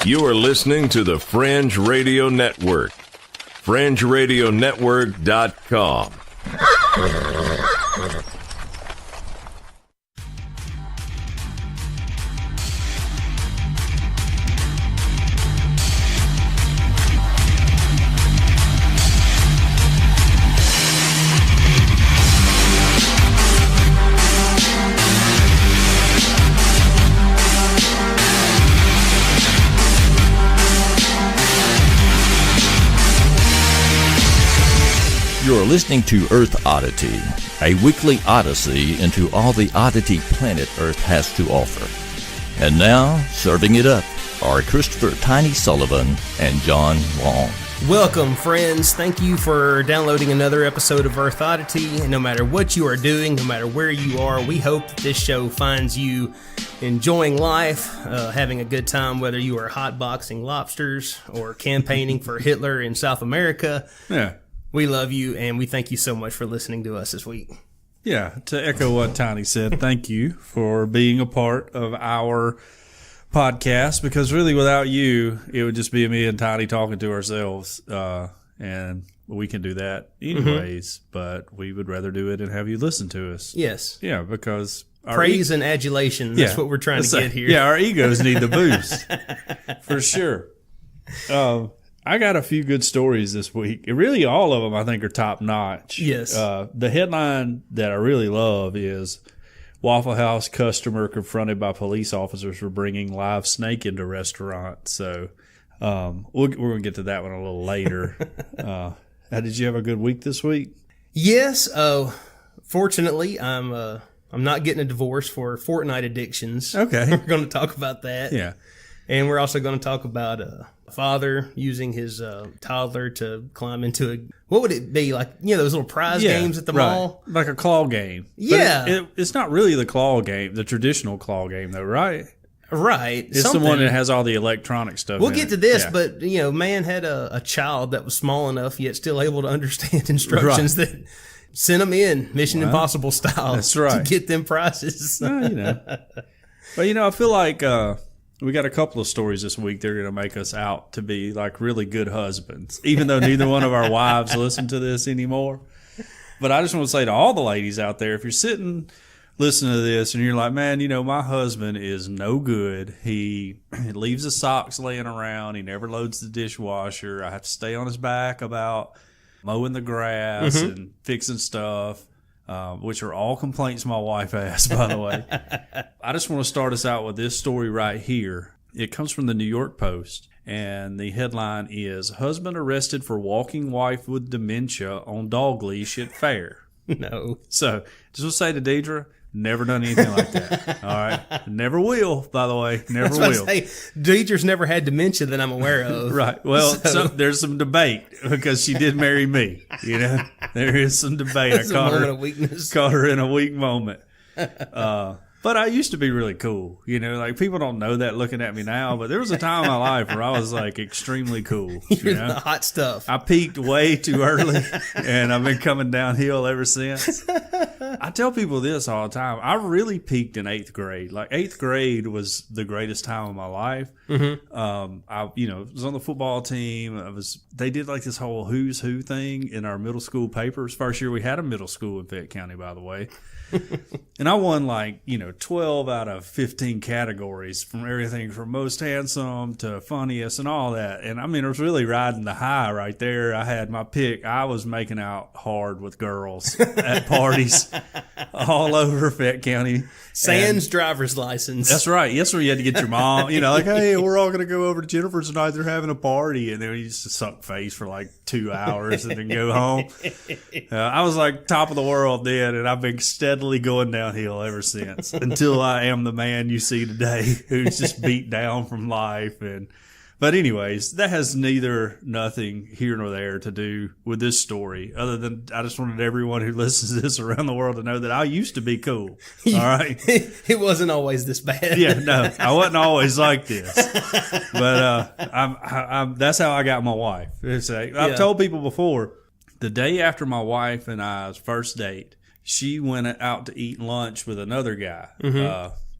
You are listening to the Fringe Radio Network. FringeRadioNetwork.com. You're listening to Earth Oddity, a weekly odyssey into all the oddity planet Earth has to offer. And now, serving it up are Christopher Tiny Sullivan and John Long. Welcome, friends. Thank you for downloading another episode of Earth Oddity. And no matter what you are doing, no matter where you are, we hope that this show finds you enjoying life, having a good time, whether you are hotboxing lobsters or campaigning for Hitler in South America. Yeah. We love you, and we thank you so much for listening to us this week. Yeah, to echo what Tiny said, thank you for being a part of our podcast, because really without you, it would just be me and Tiny talking to ourselves, and we can do that anyways, but we would rather do it and have you listen to us. Yes. Yeah, because... Praise and adulation, that's what we're trying to get here. Yeah, our egos need the boost, for sure. I got a few good stories this week. Really, all of them, I think, are top-notch. Yes. The headline that I really love is Waffle House customer confronted by police officers for bringing live snake into restaurant. So we're going to get to that one a little later. Did you have a good week this week? Yes. Fortunately, I'm not getting a divorce for Fortnite addictions. Okay. We're going to talk about that. Yeah. And we're also going to talk about a father using his toddler to climb into what would it be, like, those little prize games at the mall? Like a claw game. Yeah. But it's not really the claw game, the traditional claw game, though, right? Right. It's the one that has all the electronic stuff We'll in get it. to this, Yeah. but, man had a child that was small enough yet still able to understand instructions that sent them in Mission Impossible style. That's right. To get them prizes. But, I feel like... we got a couple of stories this week that are going to make us out to be like really good husbands, even though neither one of our wives listen to this anymore. But I just want to say to all the ladies out there, if you're sitting listening to this and you're like, man, my husband is no good. He leaves his socks laying around. He never loads the dishwasher. I have to stay on his back about mowing the grass and fixing stuff. Which are all complaints my wife has, by the way. I just want to start us out with this story right here. It comes from the New York Post, and the headline is, Husband Arrested for Walking Wife with Dementia on Dog Leash at Fair. No. So, just want to say to Deidre, never done anything like that. All right? Never will, by the way. Never will. Deidre's never had dementia that I'm aware of. Right. Well, there's some debate because she did marry me. There is some debate. That's a moment of weakness. Caught her in a weak moment. But I used to be really cool. Like people don't know that looking at me now, but there was a time in my life where I was like extremely cool. You're the hot stuff. I peaked way too early, and I've been coming downhill ever since. I tell people this all the time. I really peaked in 8th grade. Like 8th grade was the greatest time of my life. I was on the football team. They did like this whole who's who thing in our middle school papers. First year we had a middle school in Fayette County, by the way. And I won 12 out of 15 categories, from everything from most handsome to funniest and all that. And I mean, it was really riding the high right there. I had my pick. I was making out hard with girls at parties all over Fayette County. Sans driver's license. That's right. Yes, where you had to get your mom, like, hey, we're all going to go over to Jennifer's tonight. They're having a party. And then you just suck face for like 2 hours and then go home. I was like top of the world then, and I've been steadily going downhill ever since until I am the man you see today who's just beat down from life. But anyways, that has nothing here nor there to do with this story, other than I just wanted everyone who listens to this around the world to know that I used to be cool. All right. It wasn't always this bad. Yeah, no, I wasn't always like this. But that's how I got my wife. I've told people before, the day after my wife and I's first date, she went out to eat lunch with another guy,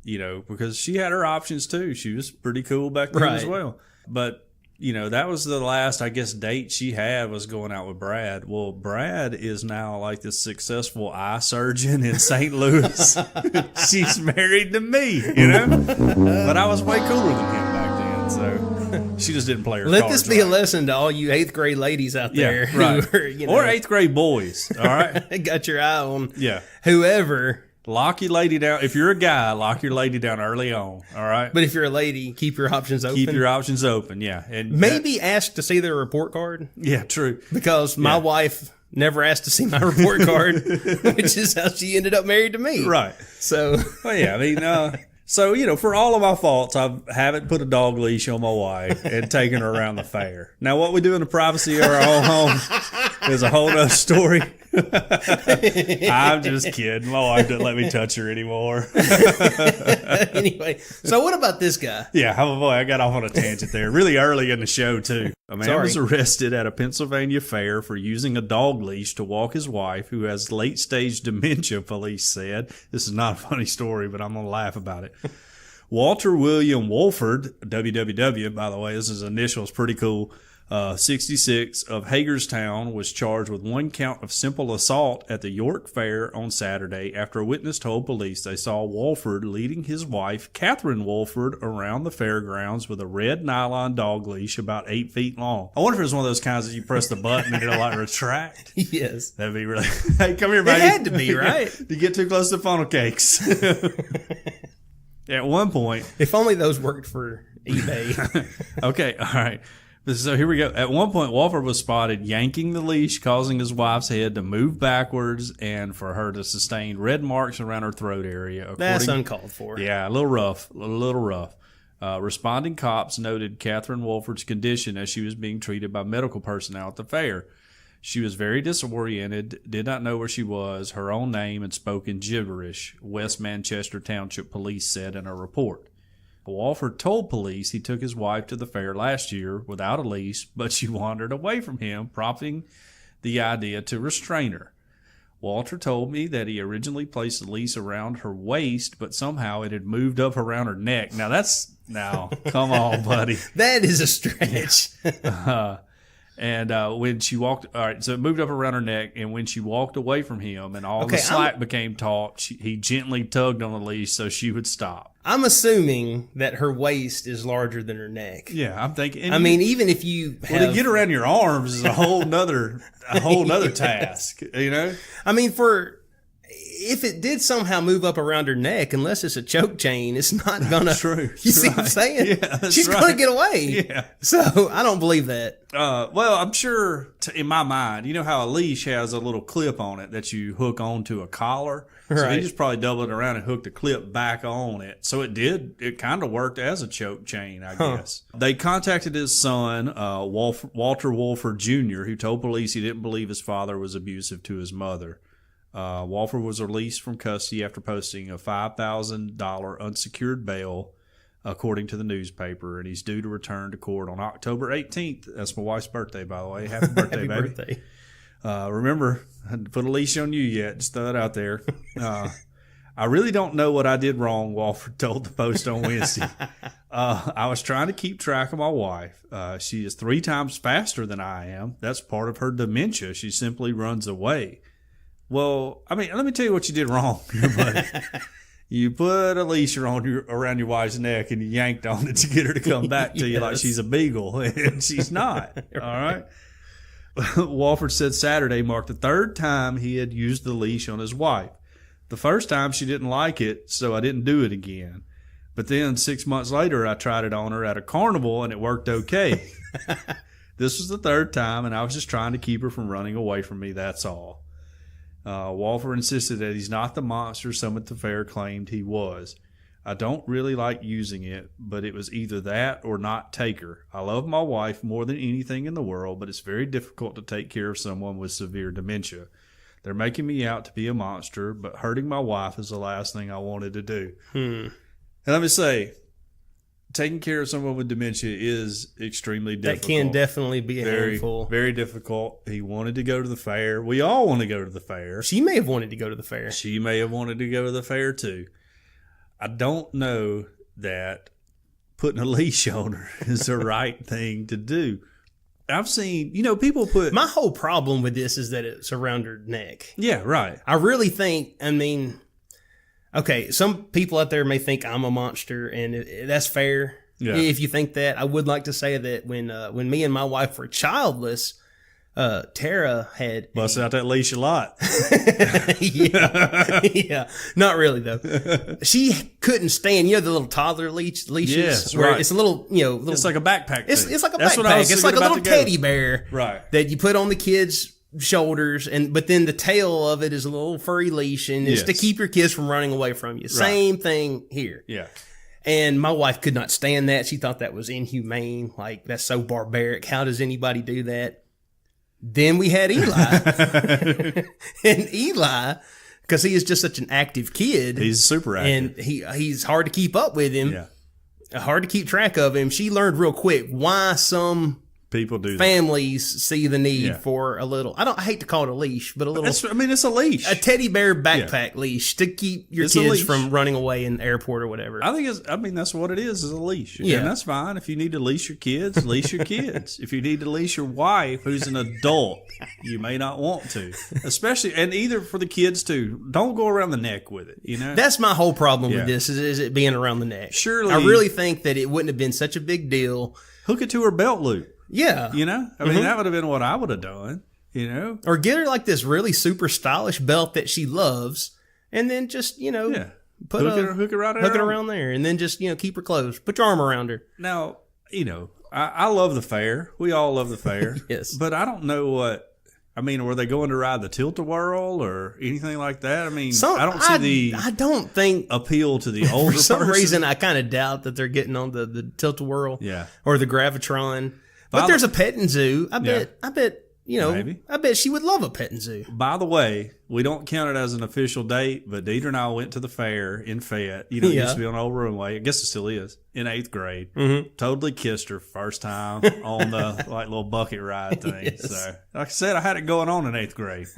because she had her options too. She was pretty cool back then as well. But, that was the last, I guess, date she had was going out with Brad. Well, Brad is now like this successful eye surgeon in St. Louis. She's married to me, But I was way cooler than him back then, so she just didn't play her cards. Let this be a lesson to all you 8th grade ladies out there. Yeah, right. Who are, or 8th grade boys, all right? Got your eye on Yeah. whoever. Lock your lady down. If you're a guy, lock your lady down early on. All right. But if you're a lady, keep your options open. Keep your options open. Yeah. And maybe ask to see their report card. Yeah, true. Because my wife never asked to see my report card, which is how she ended up married to me. Right. So. Well, yeah. I mean, so, for all of my faults, I haven't put a dog leash on my wife and taken her around the fair. Now, what we do in the privacy of our own home is a whole other story. I'm just kidding. My wife doesn't let me touch her anymore. Anyway, so what about this guy? Yeah, oh boy, I got off on a tangent there. Really early in the show, too. A man was arrested at a Pennsylvania fair for using a dog leash to walk his wife, who has late-stage dementia, police said. This is not a funny story, but I'm going to laugh about it. Walter William Wolford, WWW, by the way, this is his initials, pretty cool. 66 of Hagerstown was charged with 1 count of simple assault at the York Fair on Saturday after a witness told police they saw Wolford leading his wife, Catherine Wolford, around the fairgrounds with a red nylon dog leash about 8 feet long. I wonder if it was one of those kinds that you press the button and it'll like retract. Yes. That'd be really... Hey, come here, buddy. It had to be, right? You get too close to funnel cakes. At one point... If only those worked for eBay. Okay, all right. So here we go. At one point, Wolford was spotted yanking the leash, causing his wife's head to move backwards and for her to sustain red marks around her throat area. That's uncalled for. Yeah, a little rough. Responding cops noted Catherine Wolford's condition as she was being treated by medical personnel at the fair. She was very disoriented, did not know where she was, her own name, and spoke in gibberish, West Manchester Township Police said in a report. Wolford told police he took his wife to the fair last year without a leash, but she wandered away from him, prompting the idea to restrain her. Walter told me that he originally placed the leash around her waist, but somehow it had moved up around her neck. Now, come on, buddy. That is a stretch. And when she walked, all right, so it moved up around her neck, and when she walked away from him and all the slack became taut, he gently tugged on the leash so she would stop. I'm assuming that her waist is larger than her neck. Yeah, I'm thinking. I mean, even if you to get around your arms is a whole nother task, I mean, if it did somehow move up around her neck, unless it's a choke chain, it's not gonna. True. You see what I'm saying? Yeah, she's gonna get away. Yeah. So I don't believe that. Well, I'm sure in my mind, you know how a leash has a little clip on it that you hook onto a collar. So he just probably doubled it around and hooked the clip back on it. So it kind of worked as a choke chain, I guess. They contacted his son, Walter Wolford Jr., who told police he didn't believe his father was abusive to his mother. Wolford was released from custody after posting a $5,000 unsecured bail, according to the newspaper, and he's due to return to court on October 18th. That's my wife's birthday, by the way. Happy birthday, Happy baby. birthday. Remember, I hadn't put a leash on you yet. Just throw it out there. I really don't know what I did wrong, Wolford told the Post on Wednesday. I was trying to keep track of my wife. She is 3 times faster than I am. That's part of her dementia. She simply runs away. Well, I mean, let me tell you what you did wrong, buddy. You put a leash around your wife's neck and you yanked on it to get her to come back to you like she's a beagle, and she's not. All right. Wolford said Saturday marked the 3rd time he had used the leash on his wife. The first time she didn't like it, so I didn't do it again. But then 6 months later, I tried it on her at a carnival and it worked okay. This was the 3rd time, and I was just trying to keep her from running away from me, that's all. Wolford insisted that he's not the monster some at the fair claimed he was. I don't really like using it, but it was either that or not take her. I love my wife more than anything in the world, but it's very difficult to take care of someone with severe dementia. They're making me out to be a monster, but hurting my wife is the last thing I wanted to do. And let me say, taking care of someone with dementia is extremely difficult. That can definitely be a handful. Very difficult. He wanted to go to the fair. We all want to go to the fair. She may have wanted to go to the fair. She may have wanted to go to the fair too. I don't know that putting a leash on her is the right thing to do. I've seen, people put... My whole problem with this is that it's around her neck. Yeah, right. I really think, okay, some people out there may think I'm a monster, and that's fair. Yeah. If you think that, I would like to say that when me and my wife were childless, Tara had busted out that leash a lot. yeah, not really though. She couldn't stand, the little toddler leashes. Yes, where right. It's a little, it's like a backpack. It's like a backpack. It's like a little teddy bear, right? That you put on the kids' shoulders, but then the tail of it is a little furry leash, and it's to keep your kids from running away from you. Right. Same thing here. Yeah. And my wife could not stand that. She thought that was inhumane. Like, that's so barbaric. How does anybody do that? Then we had Eli. And Eli, because he is just such an active kid. He's super active. And he's hard to keep up with him. Yeah. Hard to keep track of him. She learned real quick why some people do families see the need for a little, I hate to call it a leash, but a little. It's a leash. A teddy bear backpack leash to keep your kids from running away in the airport or whatever. I think that's what it is a leash. Yeah. And that's fine. If you need to leash your kids, leash your kids. If you need to leash your wife, who's an adult, you may not want to. Especially, and either for the kids too. Don't go around the neck with it, That's my whole problem with this, is it being around the neck. Surely. I really think that it wouldn't have been such a big deal. Hook it to her belt loop. Yeah. That would have been what I would have done, Or get her like this really super stylish belt that she loves, and then just, hook it around there, and then just, keep her close. Put your arm around her. Now, I love the fair. We all love the fair. Yes. But I don't know were they going to ride the tilt-a-whirl or anything like that? I don't think appeal to the older For some person. reason, I kind of doubt that they're getting on the tilt-a-whirl. Yeah. Or the Gravitron. But there's a petting zoo. I bet, Maybe. I bet she would love a petting zoo. By the way, we don't count it as an official date, but Deidre and I went to the fair in Fayette. It used to be on Old Runway. I guess it still is. In 8th grade. Mm-hmm. Totally kissed her first time on the little bucket ride thing. Yes. So, like I said, I had it going on in 8th grade.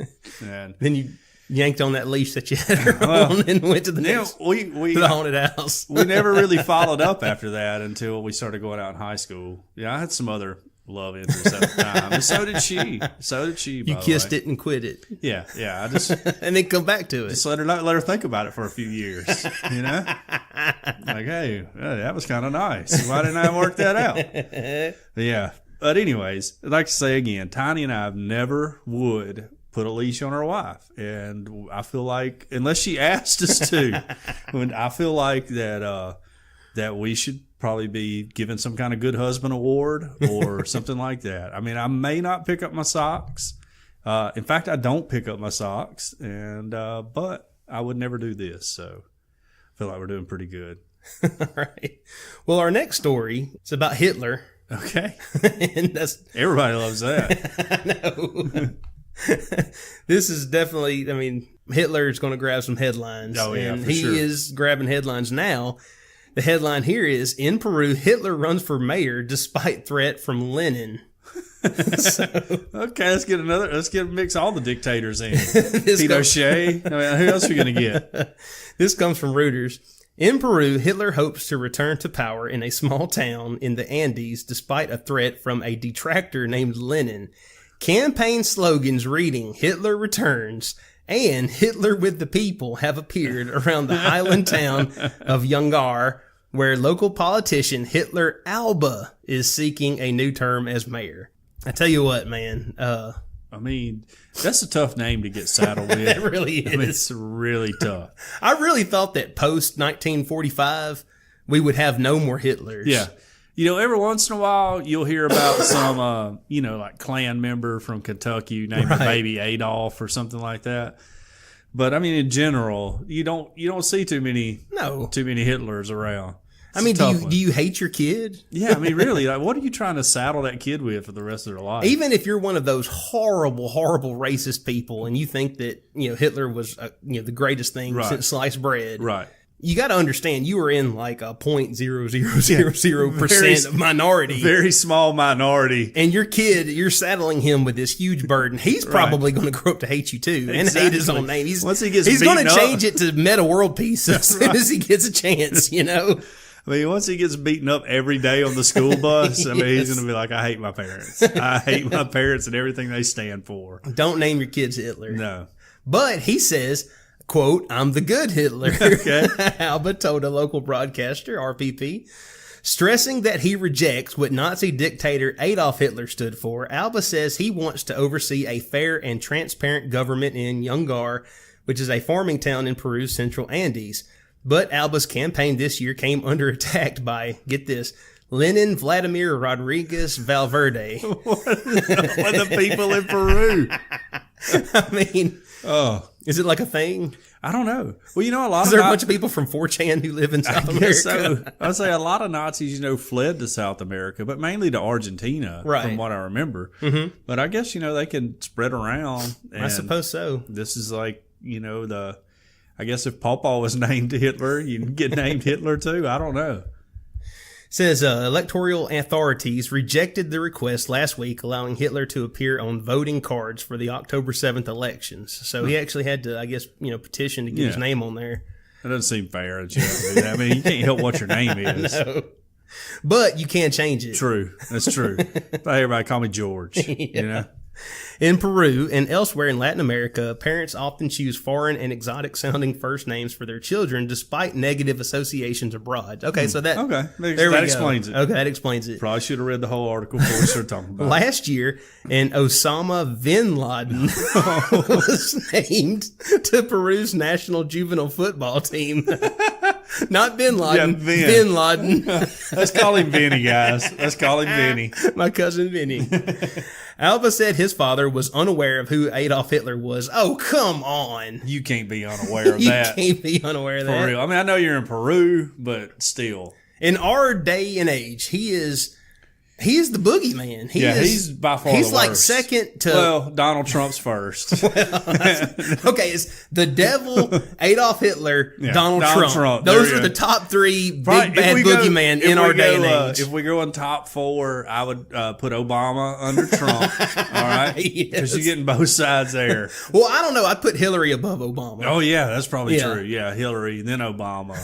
And then you yanked on that leash that you had her on and went to the to the haunted house. We never really followed up after that until we started going out in high school. Yeah, I had some other love interests at the time, and so did she. You kissed it and quit it. Yeah. I just and then come back to it. Just let her think about it for a few years. Like, hey, that was kind of nice. Why didn't I work that out? Yeah. But anyways, I'd like to say again, Tiny and I never would put a leash on our wife, and I feel like unless she asked us to, I feel like that we should probably be given some kind of good husband award or something like that. I may not pick up my socks. In fact, I don't pick up my socks, and but I would never do this. So I feel like we're doing pretty good. All right. Well, our next story is about Hitler. Okay. And everybody loves that. I know. This is definitely, Hitler's going to grab some headlines. Oh, yeah, and for sure. He is grabbing headlines now. The headline here is, in Peru, Hitler runs for mayor despite threat from Lenin. Okay, let's mix all the dictators in. Pinochet. Who else are we going to get? This comes from Reuters. In Peru, Hitler hopes to return to power in a small town in the Andes despite a threat from a detractor named Lenin. Campaign slogans reading "Hitler returns" and "Hitler with the people" have appeared around the island town of Yungar, where local politician Hitler Alba is seeking a new term as mayor. I tell you what, man. That's a tough name to get saddled with. It really is. It's really tough. I really thought that post 1945 we would have no more Hitlers. Yeah. Every once in a while you'll hear about some, like Klan member from Kentucky named Baby Adolf or something like that. But in general, you don't see too many Hitlers around. Do you hate your kid? Yeah, really. Like, what are you trying to saddle that kid with for the rest of their life? Even if you're one of those horrible, horrible racist people and you think that, Hitler was, the greatest thing since sliced bread. Right. You got to understand, you were in like a 0.0000% minority. Very small minority. And your kid, you're saddling him with this huge burden. He's probably going to grow up to hate you too and hate his own name. Once he gets he's going to up, change it to Meta World Peace as soon as he gets a chance, I mean, once he gets beaten up every day on the school bus, I mean, he's going to be like, I hate my parents. I hate my parents and everything they stand for. Don't name your kids Hitler. No. But he says, quote, I'm the good Hitler. Okay. Alba told a local broadcaster, RPP. Stressing that he rejects what Nazi dictator Adolf Hitler stood for, Alba says he wants to oversee a fair and transparent government in Yungar, which is a farming town in Peru's central Andes. But Alba's campaign this year came under attack by, get this, Lenin Vladimir Rodriguez Valverde. What are the people in Peru? I mean, is it like a thing? I don't know. Well, you know, Is there a bunch of people from 4chan who live in South America? So. I'd say a lot of Nazis, you know, fled to South America, but mainly to Argentina, from what I remember. Mm-hmm. But I guess, you know, they can spread around. I suppose so. This is like, you know, I guess if Pawpaw was named Hitler, you can get named Hitler too. I don't know. Says electoral authorities rejected the request last week, allowing Hitler to appear on voting cards for the October 7th elections. So he actually had to, I guess, you know, petition to get his name on there. That doesn't seem fair that you have to do that. I mean, you can't help what your name is. No. But you can change it. True. That's true. Everybody call me George. You know? In Peru and elsewhere in Latin America, parents often choose foreign and exotic-sounding first names for their children, despite negative associations abroad. Okay, so that explains it. Okay, that explains it. Probably should have read the whole article before we started talking about it. Last year, an Osama bin Laden was named to Peru's national juvenile football team. Not Bin Laden, Bin Laden. Let's call him Vinny, guys. Let's call him Vinny. My cousin Vinny. Alba said his father was unaware of who Adolf Hitler was. Oh, come on. You can't be unaware of that. You can't be unaware of that. For real. I mean, I know you're in Peru, but still. In our day and age, he is the boogeyman. He's by far the worst. He's like second to... Well, Donald Trump's first. Okay, it's the devil, Adolf Hitler, Donald Trump. Those are the top three big bad boogeyman in our day and age. If we go in top four, I would put Obama under Trump. All right? Because you're getting both sides there. Well, I don't know. I'd put Hillary above Obama. Oh, yeah, that's probably true. Yeah, Hillary, then Obama.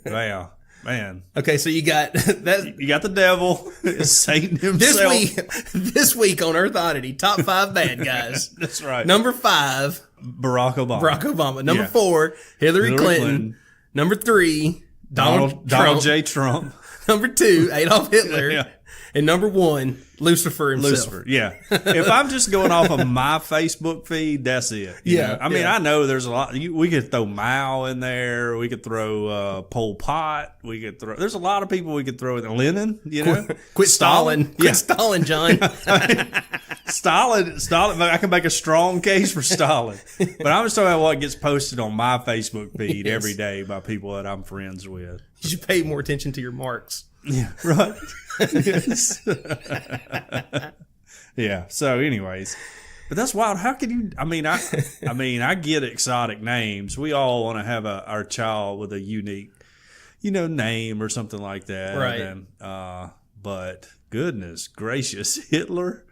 Wow. Man. Okay, so you got that. You got the devil, Satan himself. This week on Earth Oddity, top 5 bad guys. That's right. Number 5, Barack Obama. Number 4, Hillary Clinton. Number 3, Donald J. Trump. Number 2, Adolf Hitler. Yeah. And number 1, Lucifer himself. Yeah. If I'm just going off of my Facebook feed, that's it. You know? I mean, I know there's a lot. We could throw Mao in there. We could throw Pol Pot. There's a lot of people we could throw in. Lenin, you know? Quit Stalin. Quit Stalin, John. Stalin. I can make a strong case for Stalin. But I'm just talking about what gets posted on my Facebook feed every day by people that I'm friends with. You should pay more attention to your marks. Yeah, right. Yes. Yeah. So, anyways, but that's wild. How can you? I mean, I get exotic names. We all want to have our child with a unique, name or something like that. Right. And, but goodness gracious, Hitler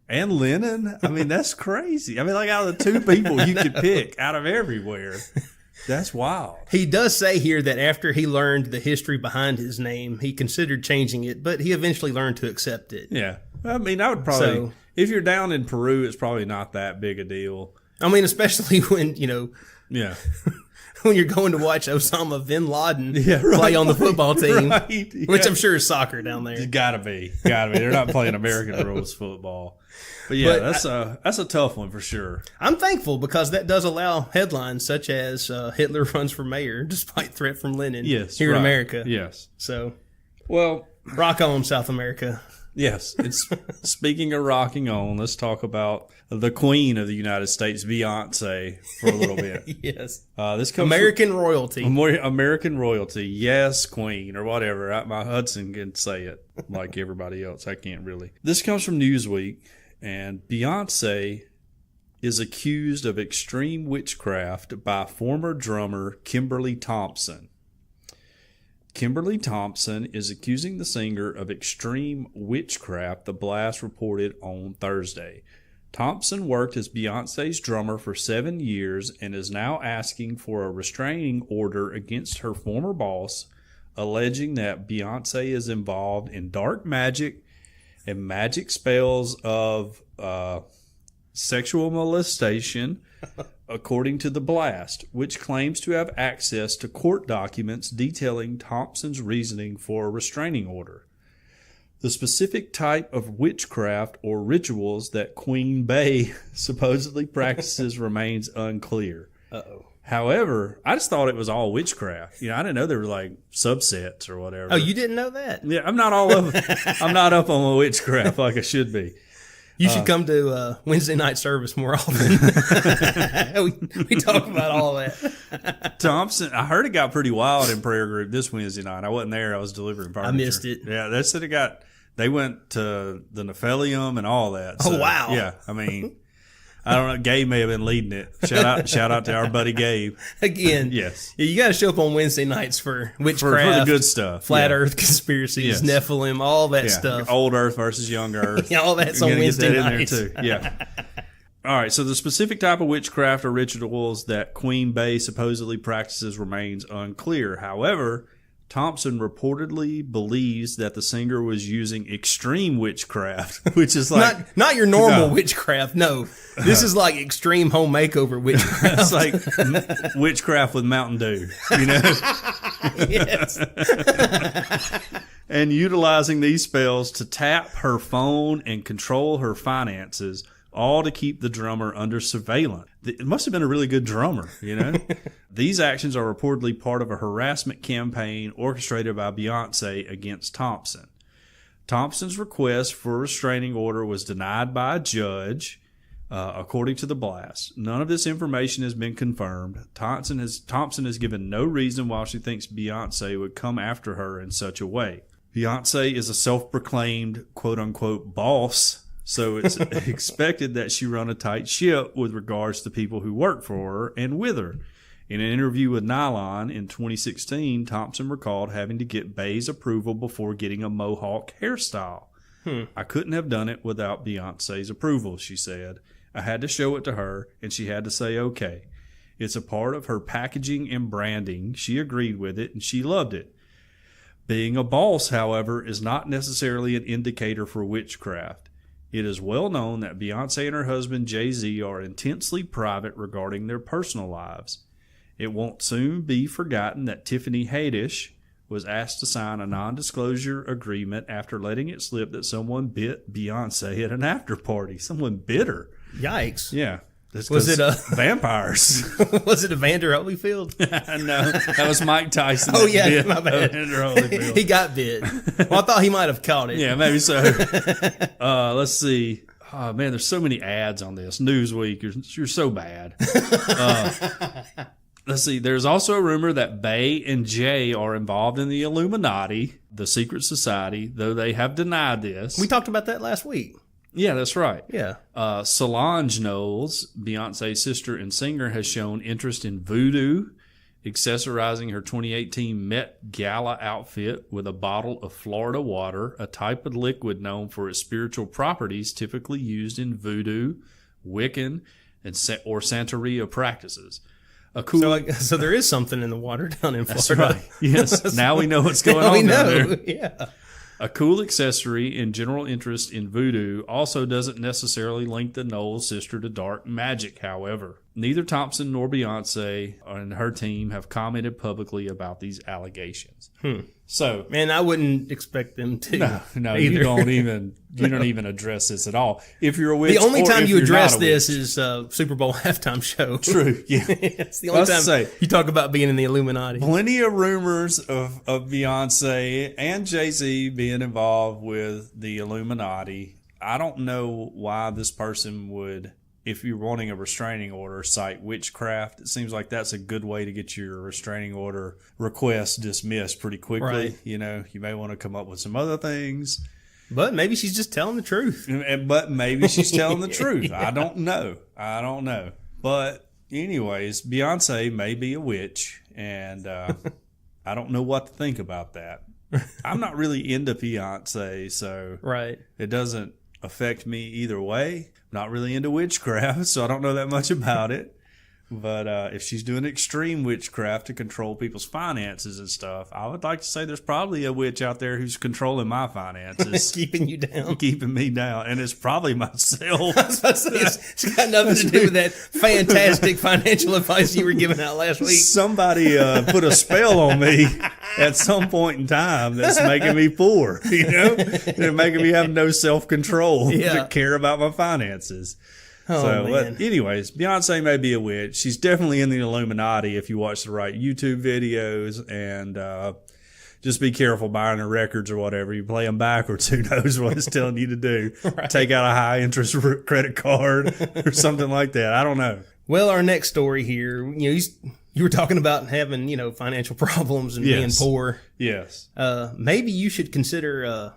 and Lenin. I mean, that's crazy. I mean, like out of the two people you could pick out of everywhere. That's wild. He does say here that after he learned the history behind his name, he considered changing it, but he eventually learned to accept it. Yeah. I mean, I would probably, if you're down in Peru, it's probably not that big a deal. I mean, especially when, yeah, when you're going to watch Osama bin Laden play on the football team, which I'm sure is soccer down there. It's gotta be. They're not playing American rules football. But yeah, that's a tough one for sure. I'm thankful because that does allow headlines such as Hitler runs for mayor despite threat from Lenin here in America. Yes. So, well, rock on, South America. Yes. It's speaking of rocking on, let's talk about the Queen of the United States, Beyonce, for a little bit. Yes. This comes American royalty. American royalty. Yes, Queen, or whatever. My Hudson can say it like everybody else. I can't really. This comes from Newsweek. And Beyonce is accused of extreme witchcraft by former drummer Kimberly Thompson. Kimberly Thompson is accusing the singer of extreme witchcraft, the blast reported on Thursday. Thompson worked as Beyonce's drummer for 7 years and is now asking for a restraining order against her former boss, alleging that Beyonce is involved in dark magic and magic spells of sexual molestation, according to the blast, which claims to have access to court documents detailing Thompson's reasoning for a restraining order. The specific type of witchcraft or rituals that Queen Bey supposedly practices remains unclear. Uh-oh. However, I just thought it was all witchcraft. You know, I didn't know there were like subsets or whatever. Oh, you didn't know that? Yeah, I'm not up on witchcraft like I should be. You should come to Wednesday night service more often. we talk about all that. Thompson, I heard it got pretty wild in prayer group this Wednesday night. I wasn't there. I was delivering furniture. I missed it. Yeah, they said they went to the Nephilium and all that. So, oh, wow. Yeah, I mean, I don't know. Gabe may have been leading it. Shout out to our buddy Gabe. Again, yes. Yeah, you got to show up on Wednesday nights for witchcraft, for the good stuff, flat Earth conspiracies, yes. Nephilim, all that stuff. Old Earth versus young Earth. Yeah, all that's on Wednesday nights. Get that in there too. Yeah. All right. So the specific type of witchcraft or rituals that Queen Bey supposedly practices remains unclear. However, Thompson reportedly believes that the singer was using extreme witchcraft, which is like not your normal witchcraft. No, this is like extreme home makeover witchcraft. It's like witchcraft with Mountain Dew, you know? Yes. And utilizing these spells to tap her phone and control her finances, all to keep the drummer under surveillance. It must have been a really good drummer, you know? These actions are reportedly part of a harassment campaign orchestrated by Beyonce against Thompson. Thompson's request for a restraining order was denied by a judge, according to the blast. None of this information has been confirmed. Thompson has given no reason why she thinks Beyonce would come after her in such a way. Beyonce is a self-proclaimed, quote-unquote, boss, so it's expected that she run a tight ship with regards to people who work for her and with her. In an interview with Nylon in 2016, Thompson recalled having to get Bey's approval before getting a mohawk hairstyle. I couldn't have done it without Beyonce's approval, she said. I had to show it to her, and she had to say okay. It's a part of her packaging and branding. She agreed with it, and she loved it. Being a boss, however, is not necessarily an indicator for witchcraft. It is well known that Beyonce and her husband Jay-Z are intensely private regarding their personal lives. It won't soon be forgotten that Tiffany Haddish was asked to sign a non-disclosure agreement after letting it slip that someone bit Beyonce at an after party. Someone bit her. Yikes. Yeah. Was it a vampires? Was it Evander Holyfield? No, that was Mike Tyson. Oh yeah, my bad. Evander Holyfield. He got bit. Well, I thought he might have caught it. Yeah, maybe so. Let's see. Oh man, there's so many ads on this. Newsweek, you're so bad. Let's see. There's also a rumor that Bey and Jay are involved in the Illuminati, the secret society, though they have denied this. We talked about that last week. Yeah, that's right. Yeah. Solange Knowles, Beyonce's sister and singer, has shown interest in voodoo, accessorizing her 2018 Met Gala outfit with a bottle of Florida water, a type of liquid known for its spiritual properties typically used in voodoo, Wiccan, or Santeria practices. So there is something in the water down in Florida. That's right. Yes. Now we know what's going on we down know. there. Yeah. A cool accessory and general interest in voodoo also doesn't necessarily link the Knowles sister to dark magic, however. Neither Thompson nor Beyonce and her team have commented publicly about these allegations. So, man, I wouldn't expect them to. No, either. you don't even address this at all. If you're a witch, the only time you address not a this witch. is Super Bowl halftime show. True. Yeah, it's the only time you talk about being in the Illuminati. Plenty of rumors of Beyonce and Jay-Z being involved with the Illuminati. I don't know why this person would, if you're wanting a restraining order, cite witchcraft. It seems like that's a good way to get your restraining order request dismissed pretty quickly. Right. You know, you may want to come up with some other things. But maybe she's just telling the truth. But maybe she's telling the truth. I don't know. But anyways, Beyonce may be a witch, and I don't know what to think about that. I'm not really into Beyonce, so right. It doesn't affect me either way. Not really into witchcraft, so I don't know that much about it. But if she's doing extreme witchcraft to control people's finances and stuff, I would like to say there's probably a witch out there who's controlling my finances. Keeping you down. Keeping me down. And it's probably myself. I was about to say, it's got nothing to do with that fantastic financial advice you were giving out last week. Somebody put a spell on me at some point in time that's making me poor, They're making me have no self-control to care about my finances. But anyways, Beyonce may be a witch. She's definitely in the Illuminati if you watch the right YouTube videos, and just be careful buying her records or whatever. You play them backwards, who knows what it's telling you to do. Right. Take out a high interest credit card or something like that. I don't know. Well, our next story here, you were talking about having, financial problems and being poor. Yes. Maybe you should consider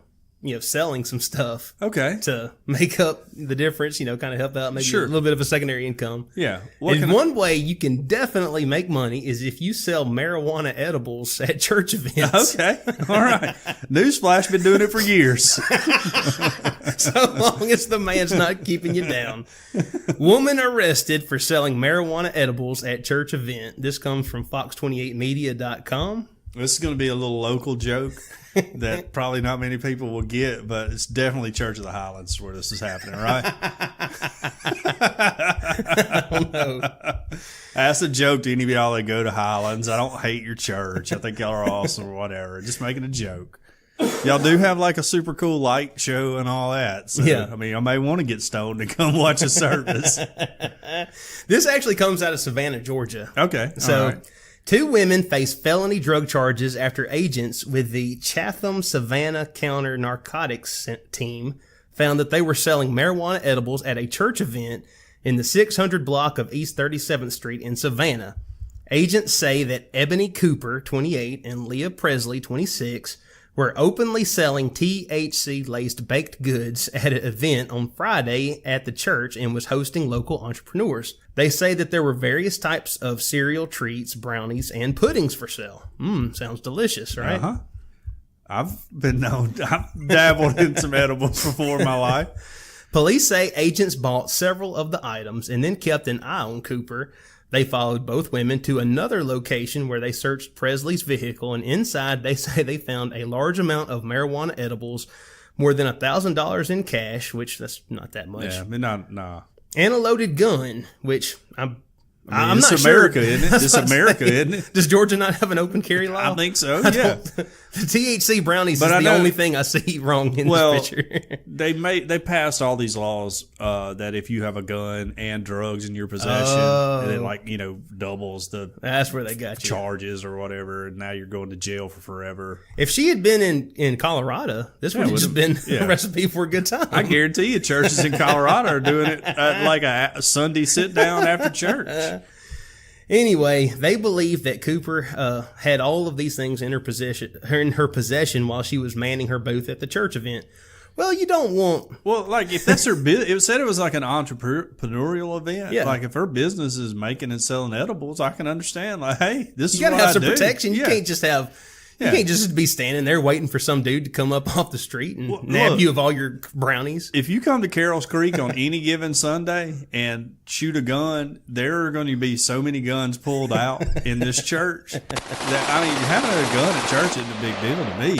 selling some stuff. Okay. To make up the difference, kind of help out, maybe a little bit of a secondary income. Yeah. One way you can definitely make money is if you sell marijuana edibles at church events. Okay. All right. Newsflash, been doing it for years. So long as the man's not keeping you down. Woman arrested for selling marijuana edibles at church event. This comes from fox28media.com. This is going to be a little local joke that probably not many people will get, but it's definitely Church of the Highlands where this is happening, right? I don't know. That's a joke to any of y'all that go to Highlands. I don't hate your church. I think y'all are awesome or whatever. Just making a joke. Y'all do have like a super cool light show and all that. So, yeah. I mean, I may want to get stoned and come watch a service. This actually comes out of Savannah, Georgia. Okay. So, all right. 2 women face felony drug charges after agents with the Chatham-Savannah Counter Narcotics Team found that they were selling marijuana edibles at a church event in the 600 block of East 37th Street in Savannah. Agents say that Ebony Cooper, 28, and Leah Presley, 26, were openly selling THC-laced baked goods at an event on Friday at the church and was hosting local entrepreneurs. They say that there were various types of cereal treats, brownies, and puddings for sale. Sounds delicious, right? Uh-huh. I've dabbled in some edibles before in my life. Police say agents bought several of the items and then kept an eye on Cooper. They followed both women to another location where they searched Presley's vehicle, and inside they say they found a large amount of marijuana edibles, more than $1,000 in cash, which that's not that much. Yeah, I mean, nah. And a loaded gun, which I'm it's not America, sure. isn't it? It's America, isn't it? Does Georgia not have an open carry law? I think so, yeah. The THC brownies is the only thing I see wrong in this picture. They passed all these laws that if you have a gun and drugs in your possession, and it doubles that's where they got you. Charges or whatever, and now you're going to jail for forever. If she had been in Colorado, this would have just been a recipe for a good time. I guarantee you churches in Colorado are doing it at like a Sunday sit down after church. Anyway, they believe that Cooper had all of these things in her possession while she was manning her booth at the church event. Well, you don't want... Well, like, if that's her business... It said it was like an entrepreneurial event. Yeah. Like, if her business is making and selling edibles, I can understand, like, hey, this is what I do. You gotta have some protection. You can't just have... Yeah. You can't just be standing there waiting for some dude to come up off the street and nab you of all your brownies. If you come to Carroll's Creek on any given Sunday and shoot a gun, there are going to be so many guns pulled out in this church that, having a gun at church isn't a big deal to me,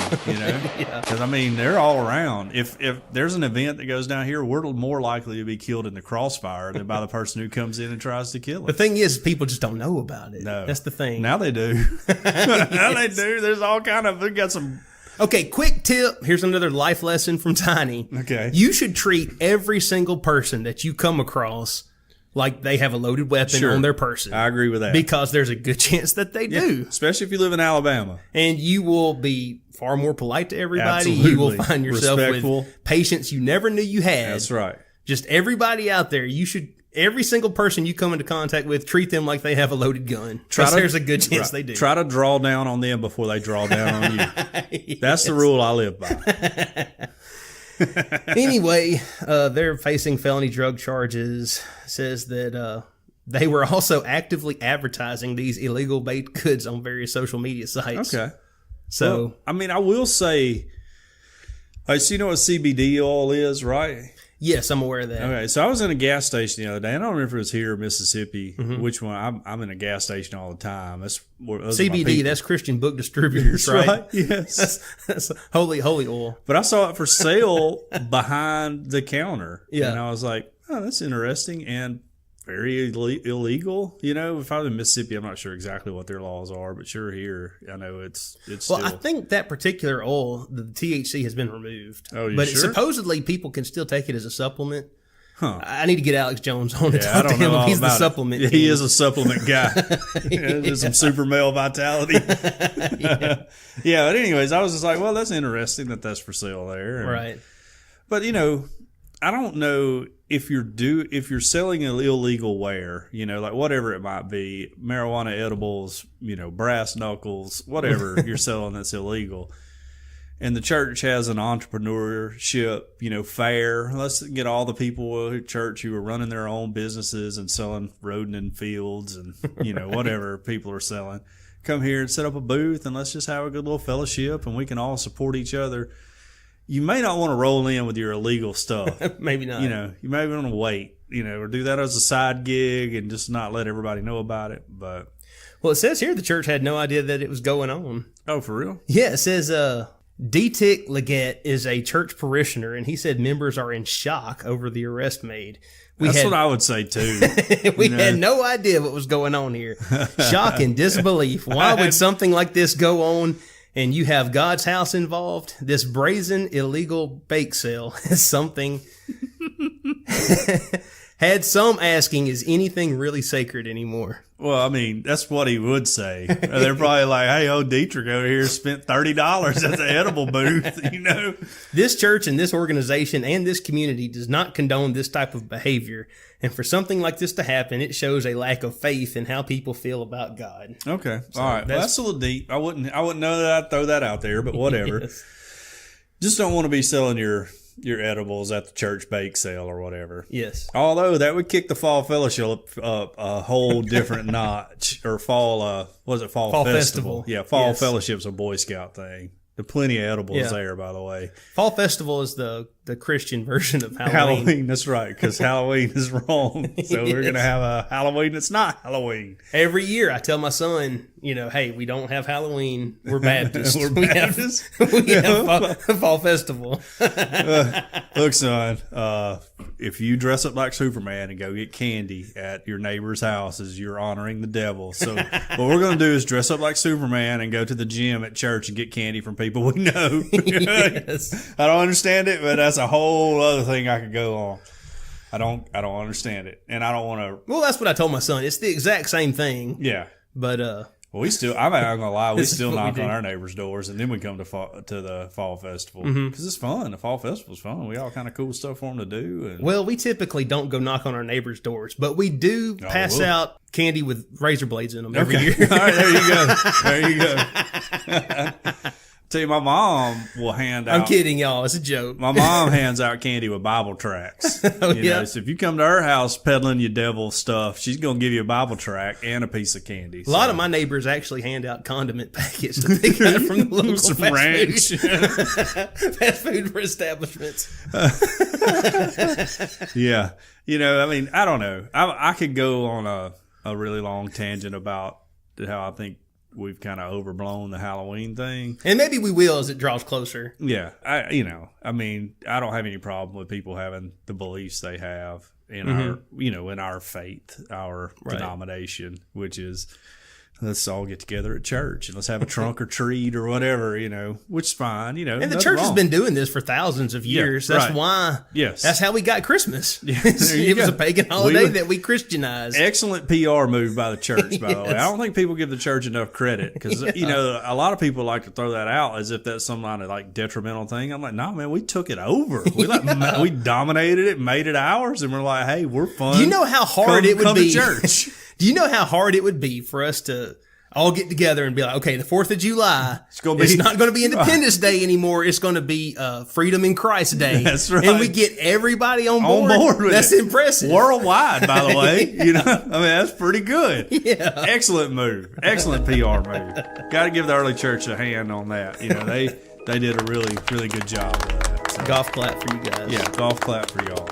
Because, they're all around. If there's an event that goes down here, we're more likely to be killed in the crossfire than by the person who comes in and tries to kill us. The thing is, people just don't know about it. No. That's the thing. Now they do. Now they do. There's all kind of, we got some. Okay, quick tip. Here's another life lesson from Tiny. Okay. You should treat every single person that you come across like they have a loaded weapon on their person. I agree with that. Because there's a good chance that they do. Especially if you live in Alabama. And you will be far more polite to everybody. Absolutely. You will find yourself respectful. With patience you never knew you had. That's right. Just everybody out there, you should... Every single person you come into contact with, treat them like they have a loaded gun. There's a good chance they do. Try to draw down on them before they draw down on you. Yes. That's the rule I live by. Anyway, they're facing felony drug charges. Says that they were also actively advertising these illegal baked goods on various social media sites. Okay. So, I will say, so you know what CBD oil is, right? Yes, I'm aware of that. Okay, so I was in a gas station the other day. I don't remember if it was here or Mississippi. Which one? I'm in a gas station all the time. Those CBD, that's Christian Book Distributors, right? Yes. That's holy oil. But I saw it for sale behind the counter. Yeah. And I was like, oh, that's interesting and very illegal. If I was in Mississippi, I'm not sure exactly what their laws are, but sure here, I know it's Well, still... I think that particular oil, the THC has been removed. Oh, you but sure? Supposedly people can still take it as a supplement. Huh. I need to get Alex Jones on to Yeah, I talk to don't know him. all He's the about it. supplement Yeah, king. he is a supplement guy. There's some super male vitality. Yeah, but anyways, I was just like, well, that's interesting that's for sale there. Right. But I don't know if you're selling an illegal ware, like whatever it might be, marijuana edibles, brass knuckles, whatever you're selling that's illegal. And the church has an entrepreneurship, fair. Let's get all the people at church who are running their own businesses and selling rodent and fields and, whatever people are selling. Come here and set up a booth and let's just have a good little fellowship and we can all support each other. You may not want to roll in with your illegal stuff. Maybe not. You may want to wait, or do that as a side gig and just not let everybody know about it. But Well, it says here the church had no idea that it was going on. oh, for real? Yeah, it says D-Tick Leggett is a church parishioner, and he said members are in shock over the arrest made. That's what I would say, too. We had no idea what was going on here. Shock and disbelief. Why would something like this go on and you have God's house involved? This brazen, illegal bake sale is something... had some asking, is anything really sacred anymore? Well, I mean, that's what he would say. They're probably like, hey, old Dietrich over here spent $30 at the edible booth, This church and this organization and this community does not condone this type of behavior. And for something like this to happen, it shows a lack of faith in how people feel about God. Okay. All right. Well, that's a little deep. I wouldn't know that I'd throw that out there, but whatever. Yes. Just don't want to be selling your edibles at the church bake sale or whatever. Yes. Although that would kick the fall fellowship up a whole different notch. Or fall festival. Yeah, fall fellowship's a Boy Scout thing. There's plenty of edibles there, by the way. Fall festival is the Christian version of Halloween. That's right, because Halloween is wrong. So we're going to have a Halloween that's not Halloween. Every year I tell my son, hey, we don't have Halloween. We're Baptist. We're Baptist. We have fall festival. Look, son, if you dress up like Superman and go get candy at your neighbor's houses, you're honoring the devil. So what we're going to do is dress up like Superman and go to the gym at church and get candy from people we know. Yes. I don't understand it, but that's a whole other thing I could go on. I don't understand it, and I don't want to. Well, that's what I told my son. It's the exact same thing. Yeah, but well, I'm not gonna lie, we still knock on do. our neighbors' doors, and then we come to the fall festival because it's fun. The fall festival's fun. We all kind of cool stuff for them to do. And, well, we typically don't go knock on our neighbors' doors, but we do pass out candy with razor blades in them every year. All right, there you go. There you go. Tell you, my mom will hand out. I'm kidding, y'all. It's a joke. My mom hands out candy with Bible tracts. So if you come to her house peddling your devil stuff, she's going to give you a Bible tract and a piece of candy. A lot of my neighbors actually hand out condiment packets that they got from the local Some fast food establishments. Yeah. I mean, I don't know. I could go on a really long tangent about how I think we've kind of overblown the Halloween thing. And maybe we will as it draws closer. Yeah. I mean, I don't have any problem with people having the beliefs they have in our, in our faith, our denomination, which is let's all get together at church and let's have a trunk or treat or whatever, which is fine, And the church has been doing this for thousands of years. Yeah, that's why. Yes. That's how we got Christmas. Yeah, it was a pagan holiday that we Christianized. Excellent PR move by the church, by the way. I don't think people give the church enough credit because, a lot of people like to throw that out as if that's some kind of detrimental thing. I'm like, no, man, we took it over. We we dominated it, made it ours, and we're like, hey, we're fun. Do you know how hard it would be? To church. Do you know how hard it would be for us to all get together and be like, okay, the 4th of July, it's not going to be Independence Day anymore. It's going to be Freedom in Christ Day. That's right. And we get everybody on board. With That's impressive. Worldwide, by the way. I mean, that's pretty good. Yeah. Excellent move. Excellent PR move. Got to give the early church a hand on that. They did a really, really good job with that. So. Golf clap for you guys. Yeah, golf clap for y'all.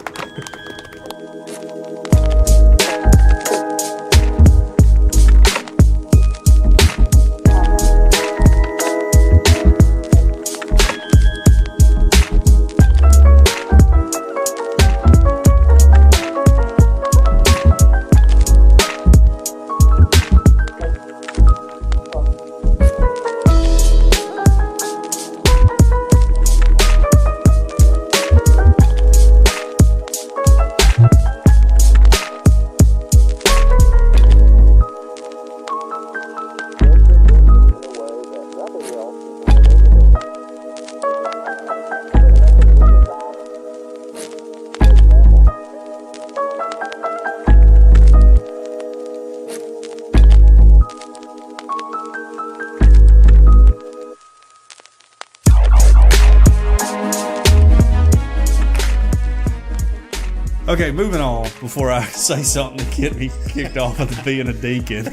Okay, moving on before I say something to get me kicked off of being a deacon.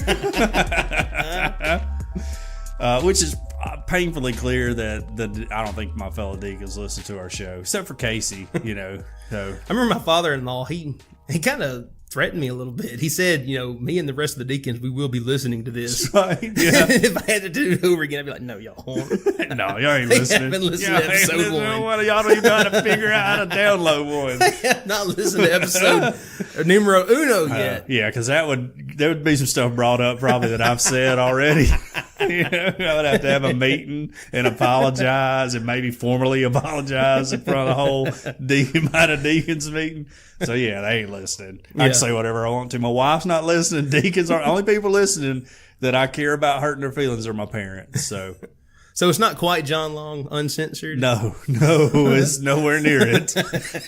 Which is painfully clear that I don't think my fellow deacons listen to our show, except for Casey, you know. So I remember my father-in-law, he kind of threatened me a little bit. He said, you know, me and the rest of the deacons, we will be listening to this. Right, yeah. If I had to do it over again, I'd be like, no, y'all won't. No, y'all ain't listening. Haven't listened to episode one. Y'all don't even know how to figure out how to download one. I have not listened to episode numero uno yet. Yeah, because there would be some stuff brought up probably that I've said already. You know, I would have to have a meeting and apologize and maybe formally apologize in front of the whole amount of deacons meeting. So yeah, they ain't listening. I can say whatever I want to. My wife's not listening. Deacons are only people listening that I care about hurting their feelings are my parents. So it's not quite John Long uncensored? No, it's nowhere near it.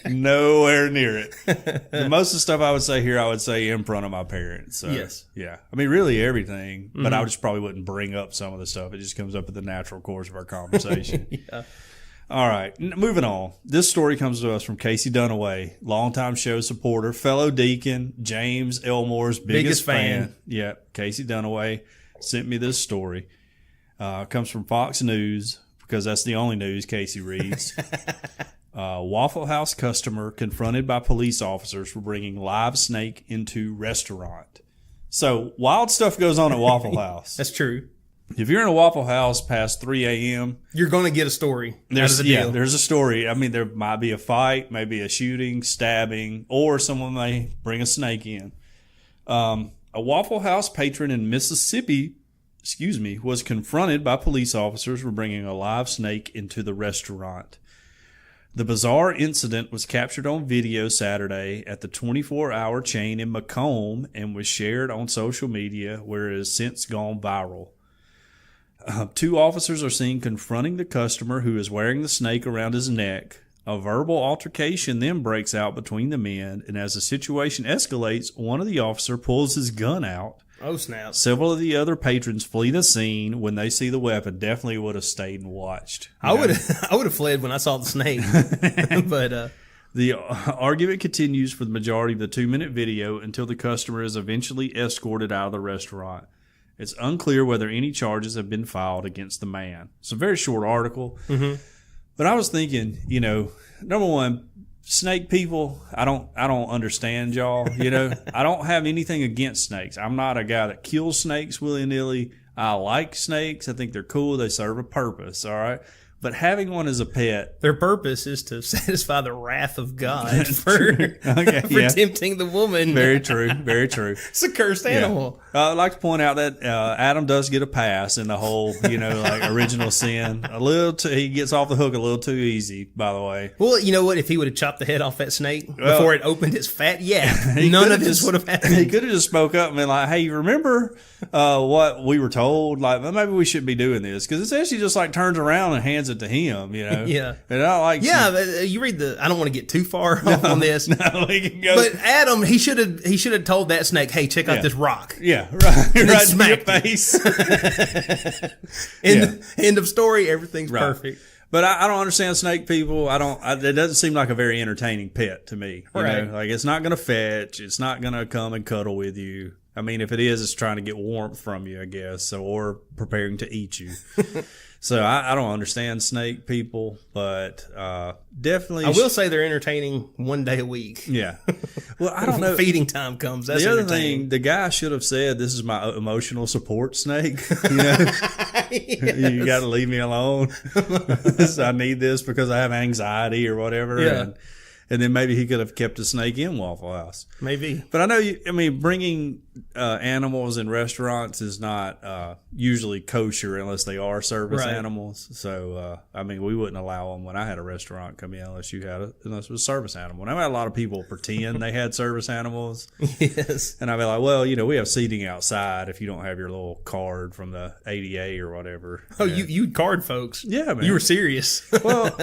Nowhere near it. Most of the stuff I would say here, I would say in front of my parents. So, yes. Yeah. I mean, really everything, but I just probably wouldn't bring up some of the stuff. It just comes up in the natural course of our conversation. Yeah. All right, moving on. This story comes to us from Casey Dunaway, longtime show supporter, fellow deacon, James Elmore's biggest fan. Yeah, Casey Dunaway sent me this story. Comes from Fox News, because that's the only news Casey reads. Waffle House customer confronted by police officers for bringing live snake into restaurant. So, wild stuff goes on at Waffle House. That's true. If you're in a Waffle House past 3 a.m., you're going to get a story. There's a story. I mean, there might be a fight, maybe a shooting, stabbing, or someone may bring a snake in. A Waffle House patron in Mississippi, was confronted by police officers for bringing a live snake into the restaurant. The bizarre incident was captured on video Saturday at the 24-hour chain in Macomb and was shared on social media, where it has since gone viral. Two officers are seen confronting the customer who is wearing the snake around his neck. A verbal altercation then breaks out between the men, and as the situation escalates, one of the officers pulls his gun out. Oh, snap. Several of the other patrons flee the scene. When they see the weapon, definitely would have stayed and watched. I would have fled when I saw the snake. But the argument continues for the majority of the 2-minute video until the customer is eventually escorted out of the restaurant. It's unclear whether any charges have been filed against the man. It's a very short article. Mm-hmm. But I was thinking, you know, number one, snake people, I don't understand y'all. You know, I don't have anything against snakes. I'm not a guy that kills snakes willy-nilly. I like snakes. I think they're cool. They serve a purpose. All right. But having one as a pet, their purpose is to satisfy the wrath of God for tempting the woman. Very true. Very true. It's a cursed animal. I'd like to point out that Adam does get a pass in the whole, original sin. He gets off the hook a little too easy, by the way. Well, you know what? If he would have chopped the head off that snake before it opened its fat, none of this would have happened. He could have just spoke up and been like, "Hey, remember what we were told? Like, maybe we shouldn't be doing this," because it's actually just like turns around and hands it to him, Yeah. And I like. You read I don't want to get too far off on this. No, we can go. But Adam, he should have told that snake, "Hey, check out this rock." Yeah, right. And right in your face. End of story. Everything's perfect. But I don't understand snake people. It doesn't seem like a very entertaining pet to me. You know? Like, it's not going to fetch. It's not going to come and cuddle with you. I mean, if it is, it's trying to get warmth from you, I guess, so, or preparing to eat you. So I don't understand snake people, but definitely. I will say they're entertaining one day a week. Yeah. Well, I don't know. Feeding time comes. That's the other thing, the guy should have said, "This is my emotional support snake." You got to leave me alone. I need this because I have anxiety or whatever. Yeah. And then maybe he could have kept a snake in Waffle House. Maybe. But I know, bringing animals in restaurants is not usually kosher unless they are service animals. So, we wouldn't allow them when I had a restaurant come in unless it was a service animal. And I had a lot of people pretend they had service animals. Yes. And I'd be like, well, we have seating outside if you don't have your little card from the ADA or whatever. Oh, you card folks. Yeah, man. You were serious. Well,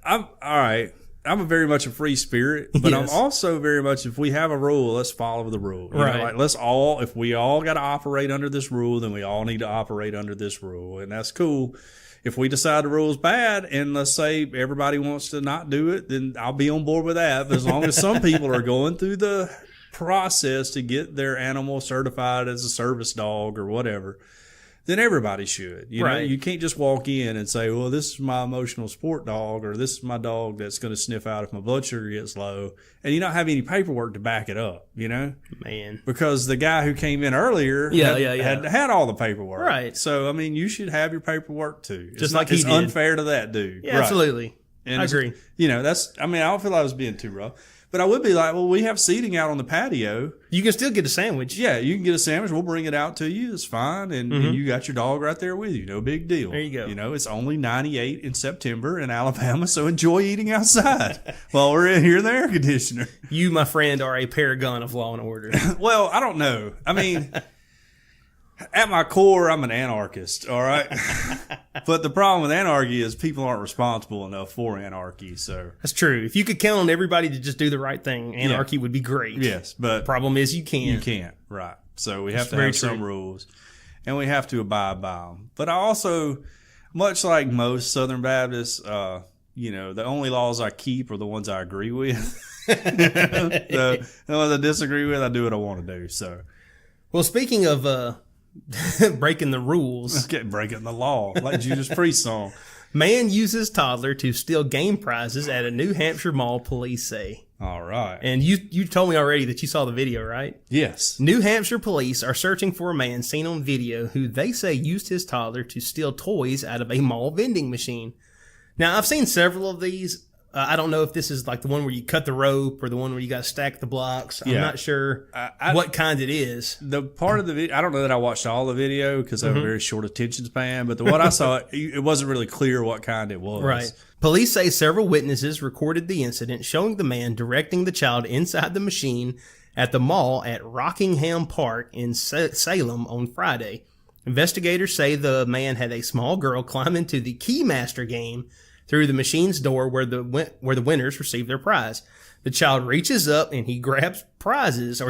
all right. I'm very much a free spirit, but yes. I'm also very much, if we have a rule, let's follow the rule. Right. If we all got to operate under this rule, then we all need to operate under this rule. And that's cool. If we decide the rule is bad and let's say everybody wants to not do it, then I'll be on board with that. But as long as some people are going through the process to get their animal certified as a service dog or whatever, then everybody should. You can't just walk in and say, well, this is my emotional support dog, or this is my dog that's going to sniff out if my blood sugar gets low, and you don't have any paperwork to back it up, Man. Because the guy who came in earlier had all the paperwork. Right. So, you should have your paperwork too. Just like he did. It's unfair to that dude. Yeah, right. Absolutely. And I agree. I don't feel like I was being too rough. But I would be like, well, we have seating out on the patio. You can still get a sandwich. Yeah, you can get a sandwich. We'll bring it out to you. It's fine. And you got your dog right there with you. No big deal. There you go. It's only 98 in September in Alabama, so enjoy eating outside while we're in here in the air conditioner. You, my friend, are a paragon of law and order. Well, I don't know. At my core, I'm an anarchist, all right? But the problem with anarchy is people aren't responsible enough for anarchy, so. That's true. If you could count on everybody to just do the right thing, anarchy would be great. Yes, but. The problem is you can't. You can't, right. So we have to have some rules, and we have to abide by them. But I also, much like most Southern Baptists, the only laws I keep are the ones I agree with. The ones I disagree with, I do what I want to do, so. Well, speaking of, breaking the rules. Okay, breaking the law, like Judas Priest song. Man uses toddler to steal game prizes at a New Hampshire mall, police say. All right. And you told me already that you saw the video, right? Yes. New Hampshire police are searching for a man seen on video who they say used his toddler to steal toys out of a mall vending machine. Now, I've seen several of these. I don't know if this is like the one where you cut the rope or the one where you got to stack the blocks. I'm not sure what kind it is. The part of the video, I don't know that I watched all the video because I have a very short attention span, but what I saw, it wasn't really clear what kind it was. Right. Police say several witnesses recorded the incident, showing the man directing the child inside the machine at the mall at Rockingham Park in Salem on Friday. Investigators say the man had a small girl climb into the Keymaster game through the machine's door where the winners receive their prize. The child reaches up and she grabs prizes,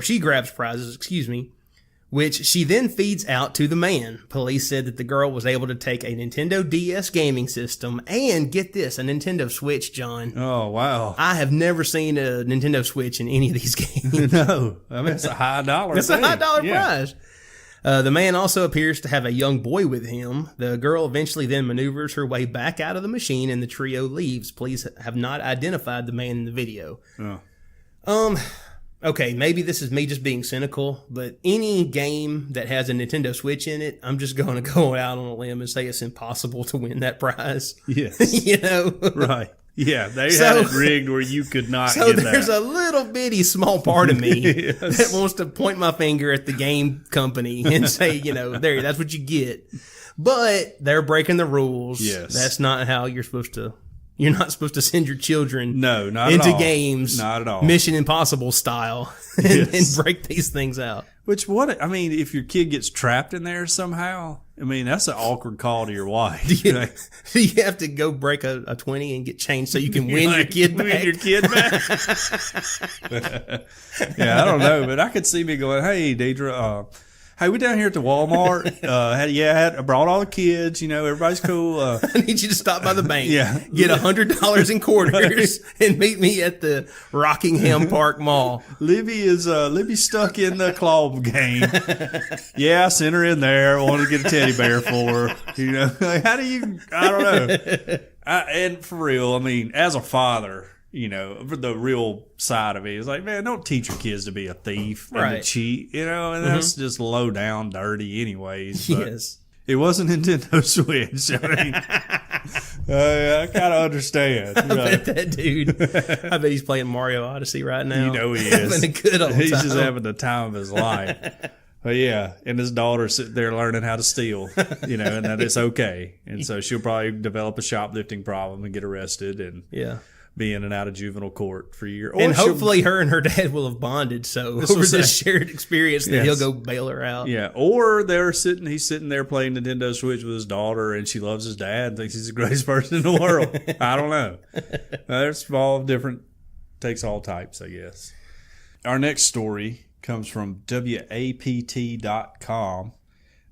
which she then feeds out to the man. Police said that the girl was able to take a Nintendo DS gaming system and, get this, a Nintendo Switch, John. Oh, wow. I have never seen a Nintendo Switch in any of these games. No. It's a high dollar It's a high dollar prize. The man also appears to have a young boy with him. The girl eventually then maneuvers her way back out of the machine and the trio leaves. Police have not identified the man in the video. Oh. Okay, maybe this is me just being cynical, but any game that has a Nintendo Switch in it, I'm just going to go out on a limb and say it's impossible to win that prize. Yes. Right. Yeah, they had it rigged where you could not get that. So there's a little bitty small part of me that wants to point my finger at the game company and say, there, that's what you get. But they're breaking the rules. Yes. That's not how you're not supposed to send your children into games. Not at all. Mission Impossible style and break these things out. If your kid gets trapped in there somehow, that's an awkward call to your wife. Do you have to go break a 20 and get changed so you can win your kid back? Win your kid back? Yeah, I don't know, but I could see me going, hey, Deidre, Hey, we down here at the Walmart. I brought all the kids. Everybody's cool. I need you to stop by the bank. Yeah. Get $100 in quarters and meet me at the Rockingham Park Mall. Libby's stuck in the claw game. Yeah, I sent her in there. I wanted to get a teddy bear for her. How do you? I don't know. And for real, I mean, as a father. For the real side of it, it's like, man, don't teach your kids to be a thief and to cheat, and that's just low down dirty anyways. But yes. It wasn't Nintendo Switch. I mean, I kind of understand. I bet that dude, I bet he's playing Mario Odyssey right now. He is. Having a good old time. He's just having the time of his life. But yeah, and his daughter's sitting there learning how to steal, and that it's okay. And so she'll probably develop a shoplifting problem and get arrested and be in and out of juvenile court for a year. And hopefully her and her dad will have bonded so over this shared experience that he'll go bail her out. Yeah. Or he's sitting there playing Nintendo Switch with his daughter and she loves his dad and thinks he's the greatest person in the world. I don't know. There's all different, takes all types, I guess. Our next story comes from WAPT.com,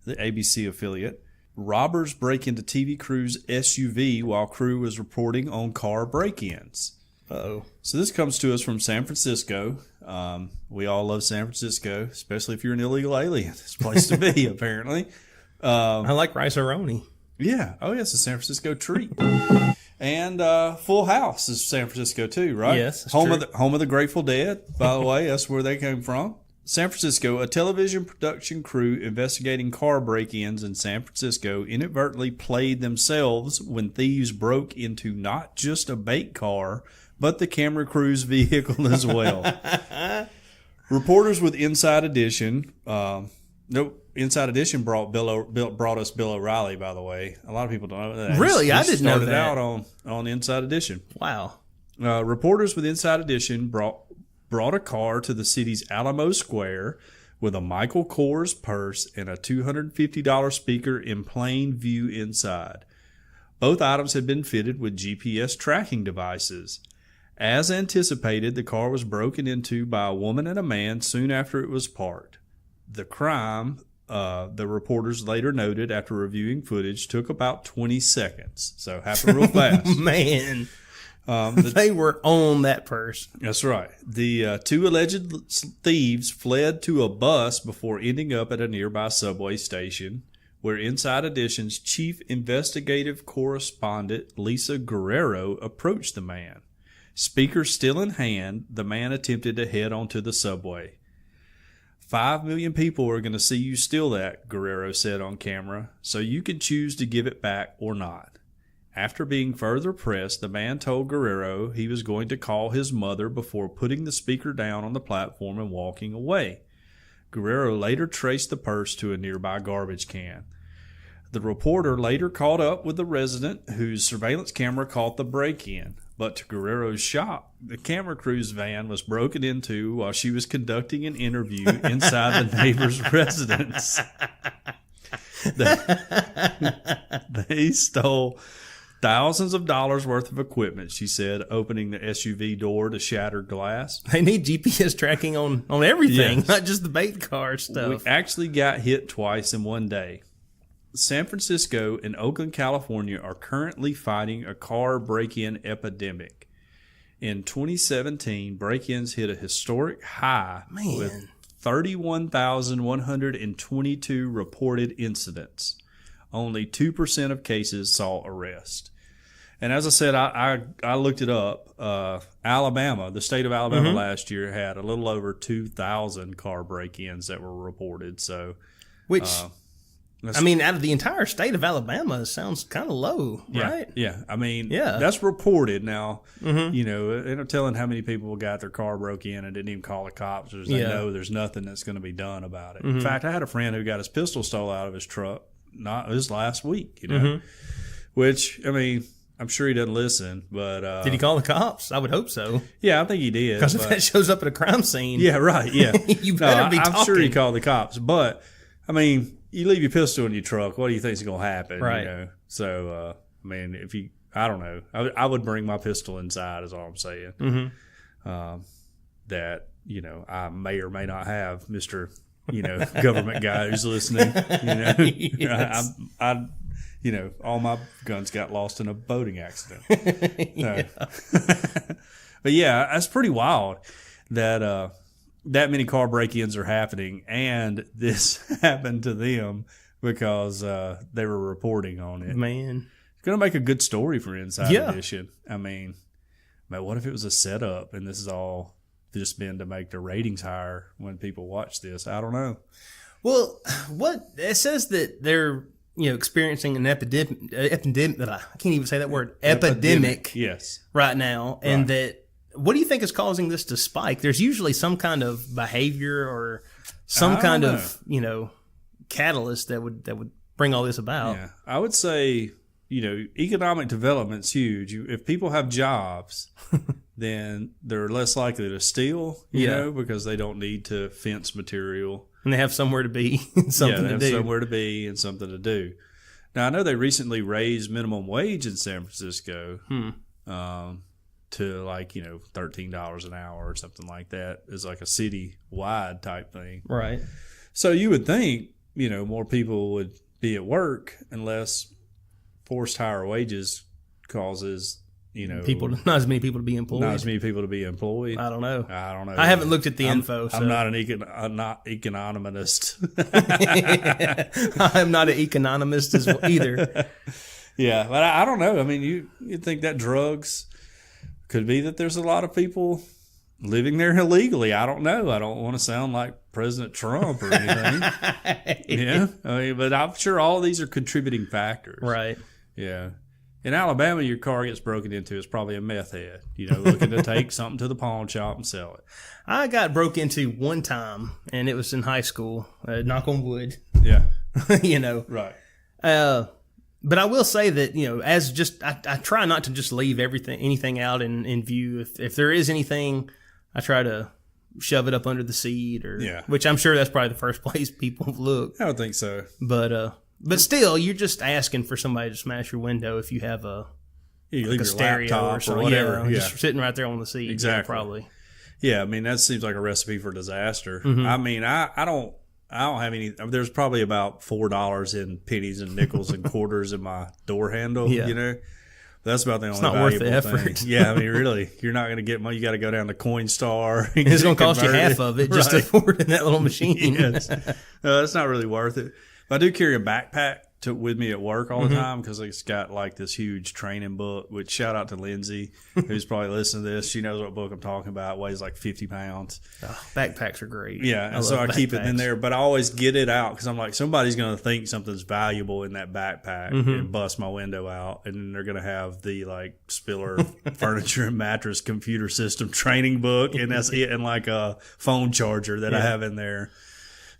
the ABC affiliate. Robbers break into TV crew's SUV while crew was reporting on car break-ins. Uh-oh. So this comes to us from San Francisco. We all love San Francisco, especially if you're an illegal alien. It's a place to be, apparently. I like rice-a-roni. Yeah. Oh, yeah, it's a San Francisco treat. And Full House is San Francisco too, right? Yes, that's home true. Home of the Grateful Dead, by the way. That's where they came from. San Francisco, a television production crew investigating car break-ins in San Francisco inadvertently played themselves when thieves broke into not just a bait car, but the camera crew's vehicle as well. Reporters with Inside Edition, Inside Edition brought us Bill O'Reilly, by the way. A lot of people don't know that. Really? I didn't know that. Started out on Inside Edition. Wow. Reporters with Inside Edition brought a car to the city's Alamo Square with a Michael Kors purse and a $250 speaker in plain view inside. Both items had been fitted with GPS tracking devices. As anticipated, the car was broken into by a woman and a man soon after it was parked. The crime, the reporters later noted after reviewing footage, took about 20 seconds. So happened real fast. Man. They were on that purse. That's right. The two alleged thieves fled to a bus before ending up at a nearby subway station, where Inside Edition's chief investigative correspondent, Lisa Guerrero, approached the man. Speaker still in hand, the man attempted to head onto the subway. 5 million people are going to see you steal that, Guerrero said on camera, so you can choose to give it back or not. After being further pressed, the man told Guerrero he was going to call his mother before putting the speaker down on the platform and walking away. Guerrero later traced the purse to a nearby garbage can. The reporter later caught up with the resident whose surveillance camera caught the break-in, but to Guerrero's shock, the camera crew's van was broken into while she was conducting an interview inside the neighbor's residence. They stole thousands of dollars worth of equipment, she said, opening the SUV door to shattered glass. They need GPS tracking on everything, not just the bait car stuff. We actually got hit twice in one day. San Francisco and Oakland, California are currently fighting a car break-in epidemic. In 2017, break-ins hit a historic high with 31,122 reported incidents. Only 2% of cases saw arrest. And as I said, I looked it up. Alabama, the state of Alabama last year had a little over 2,000 car break-ins that were reported. So, which, I mean, out of the entire state of Alabama, it sounds kind of low, right? Yeah. I mean, that's reported. Now, they're not telling how many people got their car broke in and didn't even call the cops, or they know there's nothing that's going to be done about it. In fact, I had a friend who got his pistol stolen out of his truck. It was last week, which, I mean, I'm sure he doesn't listen, but... did he call the cops? I would hope so. Yeah, I think he did. Because if that shows up at a crime scene... Yeah, right, yeah. You better be talking. I'm sure he called the cops, but, I mean, you leave your pistol in your truck, what do you think is going to happen? Right. So, I mean, I don't know. I would bring my pistol inside is all I'm saying. That, I may or may not have Mr. government guy who's listening. Yes. All my guns got lost in a boating accident. Yeah. But yeah, that's pretty wild that that many car break-ins are happening, and this happened to them because they were reporting on it. Man. It's going to make a good story for Inside Yeah. Edition. I mean, what if it was a setup and this is all just been to make the ratings higher when people watch this? I don't know. Well, what it says that they're experiencing an epidemic. I can't even say that word. Epidemic. Yes. Right now, and that. What do you think is causing this to spike? There's usually some kind of behavior or some kind of catalyst that would bring all this about. Yeah, I would say economic development's huge. If people have jobs, then they're less likely to steal. Because they don't need to fence material. And they have somewhere to be, something to do. Somewhere to be and something to do. Now, I know they recently raised minimum wage in San Francisco to $13 an hour or something like that. It's like a city-wide type thing. Right. So you would think, more people would be at work unless forced higher wages causes not as many people to be employed. Not as many people to be employed. I don't know. I haven't looked at the info. So. I'm not an economist. I'm not an economist either. Yeah, but I don't know. I mean, you think that drugs could be that there's a lot of people living there illegally. I don't know. I don't want to sound like President Trump or anything. Yeah, but I'm sure all of these are contributing factors. Right. Yeah. In Alabama, your car gets broken into, it's probably a meth head, looking to take something to the pawn shop and sell it. I got broke into one time, and it was in high school. Knock on wood. Yeah. Right. But I will say that, I try not to just leave anything out in view. If there is anything, I try to shove it up under the seat which I'm sure that's probably the first place people look. I would think so. But still, you're just asking for somebody to smash your window if you have a stereo or whatever. Just sitting right there on the seat. Exactly. Probably. Yeah, I mean, that seems like a recipe for disaster. Mm-hmm. I mean, I don't have any. There's probably about $4 in pennies and nickels and quarters in my door handle. Yeah. That's about the only. It's not worth the effort. Thing. Yeah, I mean, really, you're not going to get money. You got to go down to Coinstar. It's going to cost you half of it just to put it in that little machine. Yes. No, that's not really worth it. But I do carry a backpack with me at work all the time because it's got like this huge training book, which shout out to Lindsay, who's probably listening to this. She knows what book I'm talking about. It weighs like 50 pounds. Oh, backpacks are great. Yeah, and so I keep it in there, but I always get it out because I'm like, somebody's going to think something's valuable in that backpack and bust my window out, and then they're going to have the like Spiller furniture and mattress computer system training book, and that's it, and like a phone charger that I have in there.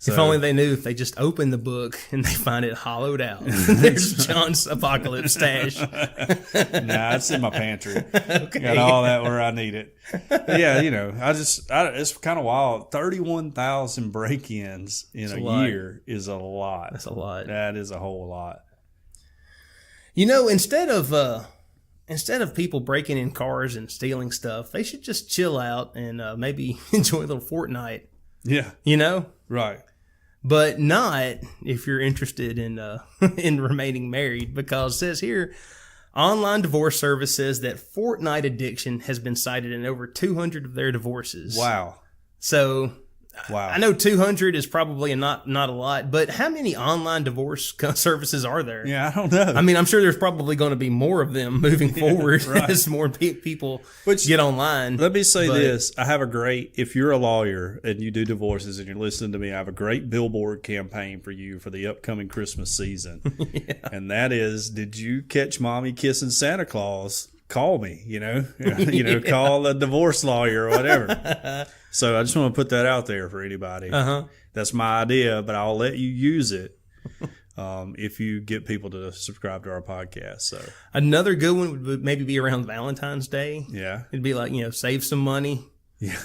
If only they knew if they just open the book and they find it hollowed out. There's John's apocalypse stash. Nah, it's in my pantry. Okay. Got all that where I need it. But yeah, it's kind of wild. 31,000 break-ins in a year is a lot. That's a lot. That is a whole lot. Instead of people breaking in cars and stealing stuff, they should just chill out and maybe enjoy a little Fortnite. Yeah. Right. But not if you're interested in in remaining married, because it says here, online divorce service says that Fortnite addiction has been cited in over 200 of their divorces. Wow. So I know 200 is probably not a lot, but how many online divorce services are there? Yeah, I don't know. I mean, I'm sure there's probably going to be more of them moving forward as more people get online. Let me say this. I have if you're a lawyer and you do divorces and you're listening to me, I have a great billboard campaign for you for the upcoming Christmas season. And that is, did you catch mommy kissing Santa Claus? Call me, call a divorce lawyer or whatever. So I just want to put that out there for anybody. That's my idea, but I'll let you use it if you get people to subscribe to our podcast. So another good one would maybe be around Valentine's Day. Yeah. It'd be like, save some money.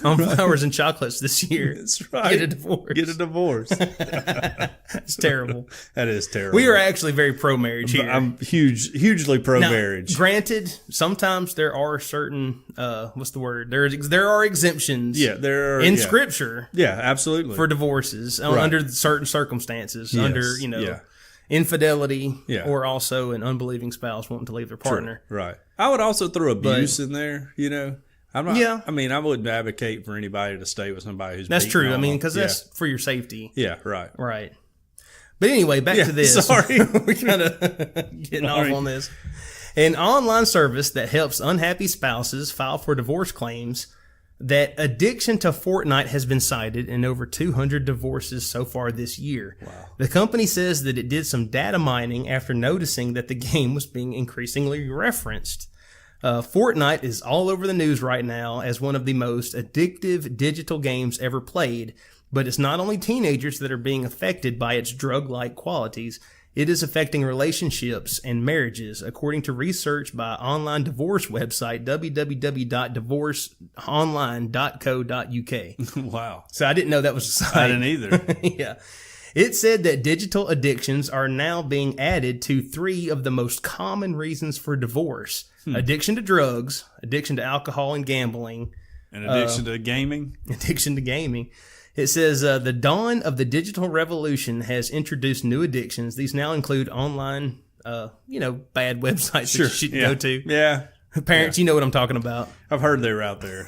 on flowers and chocolates this year. That's right. Get a divorce. Get a divorce. It's terrible. That is terrible. We are actually very pro-marriage here. I'm hugely pro-marriage. Now, granted, sometimes there are certain, what's the word? There are exemptions. Yeah, there are. In Scripture. Yeah, absolutely. For divorces under certain circumstances. Yes. Under, infidelity Yeah. or also an unbelieving spouse wanting to leave their partner. True. Right. I would also throw abuse in there, I'm not, Yeah. I mean, I wouldn't advocate for anybody to stay with somebody who's That's beating true. on I mean, them. because that's for your safety. Yeah, right. Right. But anyway, back to this. Sorry. We're kind of getting off on this. An online service that helps unhappy spouses file for divorce claims that addiction to Fortnite has been cited in over 200 divorces so far this year. Wow. The company says that it did some data mining after noticing that the game was being increasingly referenced. Fortnite is all over the news right now as one of the most addictive digital games ever played, but it's not only teenagers that are being affected by its drug-like qualities. It is affecting relationships and marriages, according to research by online divorce website www.divorceonline.co.uk. Wow. So I didn't know that was a site. I didn't either. Yeah. It said that digital addictions are now being added to 3 of the most common reasons for divorce. Addiction to drugs, addiction to alcohol and gambling. And addiction to gaming. Addiction to gaming. It says, the dawn of the digital revolution has introduced new addictions. These now include online, bad websites that you shouldn't go to. Yeah. Parents, you know what I'm talking about. I've heard they were out there.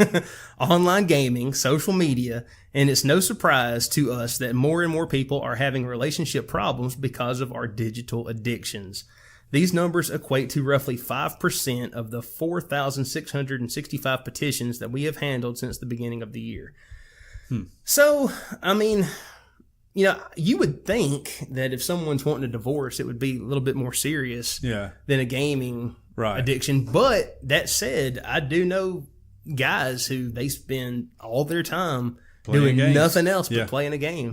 Online gaming, social media, and it's no surprise to us that more and more people are having relationship problems because of our digital addictions. These numbers equate to roughly 5% of the 4,665 petitions that we have handled since the beginning of the year. So, I mean, you would think that if someone's wanting a divorce, it would be a little bit more serious than a gaming addiction. But that said, I do know guys who they spend all their time doing nothing else but playing a game,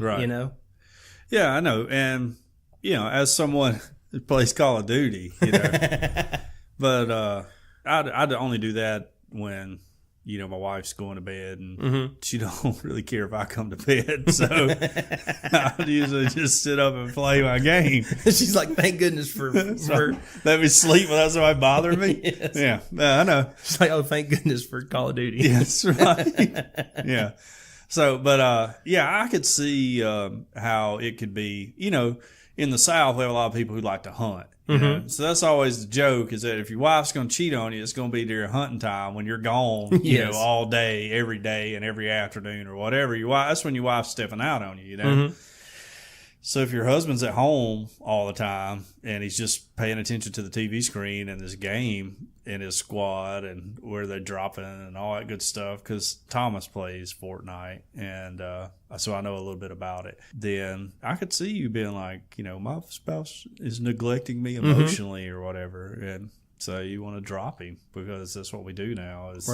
Yeah, I know. And, as someone who plays Call of Duty, but I'd only do that when my wife's going to bed and she don't really care if I come to bed. So I usually just sit up and play my game. She's like, thank goodness for let me sleep without somebody bothering me. Yes. Yeah, I know. She's like, oh, thank goodness for Call of Duty. Yes, right. Yeah. So, but I could see how it could be, in the South, we have a lot of people who like to hunt. So that's always the joke, is that if your wife's going to cheat on you, it's going to be during hunting time when you're gone, all day, every day, and every afternoon or whatever. That's when your wife's stepping out on you, So if your husband's at home all the time and he's just paying attention to the TV screen and this game in his squad and where they're dropping and all that good stuff, because Thomas plays Fortnite and so I know a little bit about it, then I could see you being like, my spouse is neglecting me emotionally or whatever. And so you want to drop him, because that's what we do now is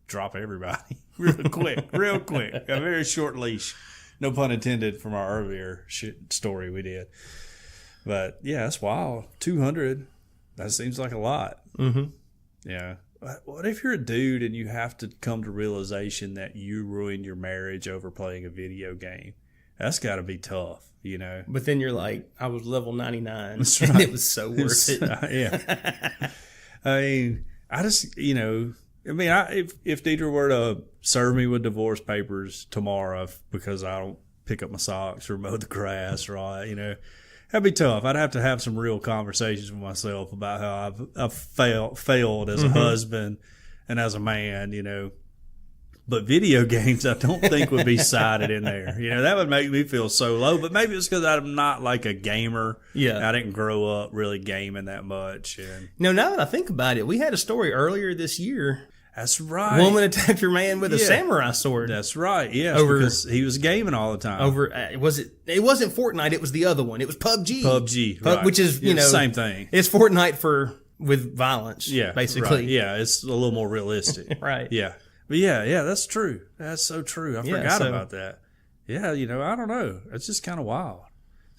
drop everybody real quick. A very short leash. No pun intended from our earlier story we did. But, yeah, that's wild. 200, that seems like a lot. Yeah. What if you're a dude and you have to come to realization that you ruined your marriage over playing a video game? That's got to be tough, But then you're like, I was level 99, That's and right. it was so worth it. Yeah. I mean, I just, if Deidre were to serve me with divorce papers tomorrow because I don't pick up my socks or mow the grass or all that, that'd be tough. I'd have to have some real conversations with myself about how I've failed as a husband and as a man, But video games, I don't think would be cited in there. That would make me feel so low. But maybe it's because I'm not like a gamer. Yeah. I didn't grow up really gaming that much. And Now that I think about it, we had a story earlier this year. that's right. Woman attacked her man with a samurai sword. That's right. Yes, Over- because he was gaming all the time. It wasn't Fortnite, it was the other one. It was PUBG. PUBG, right. Which is, same thing. It's Fortnite with violence. Yeah, basically. right. Yeah, it's a little more realistic. Right. Yeah. But yeah, that's true. That's so true. I forgot about that. Yeah, I don't know. It's just kind of wild.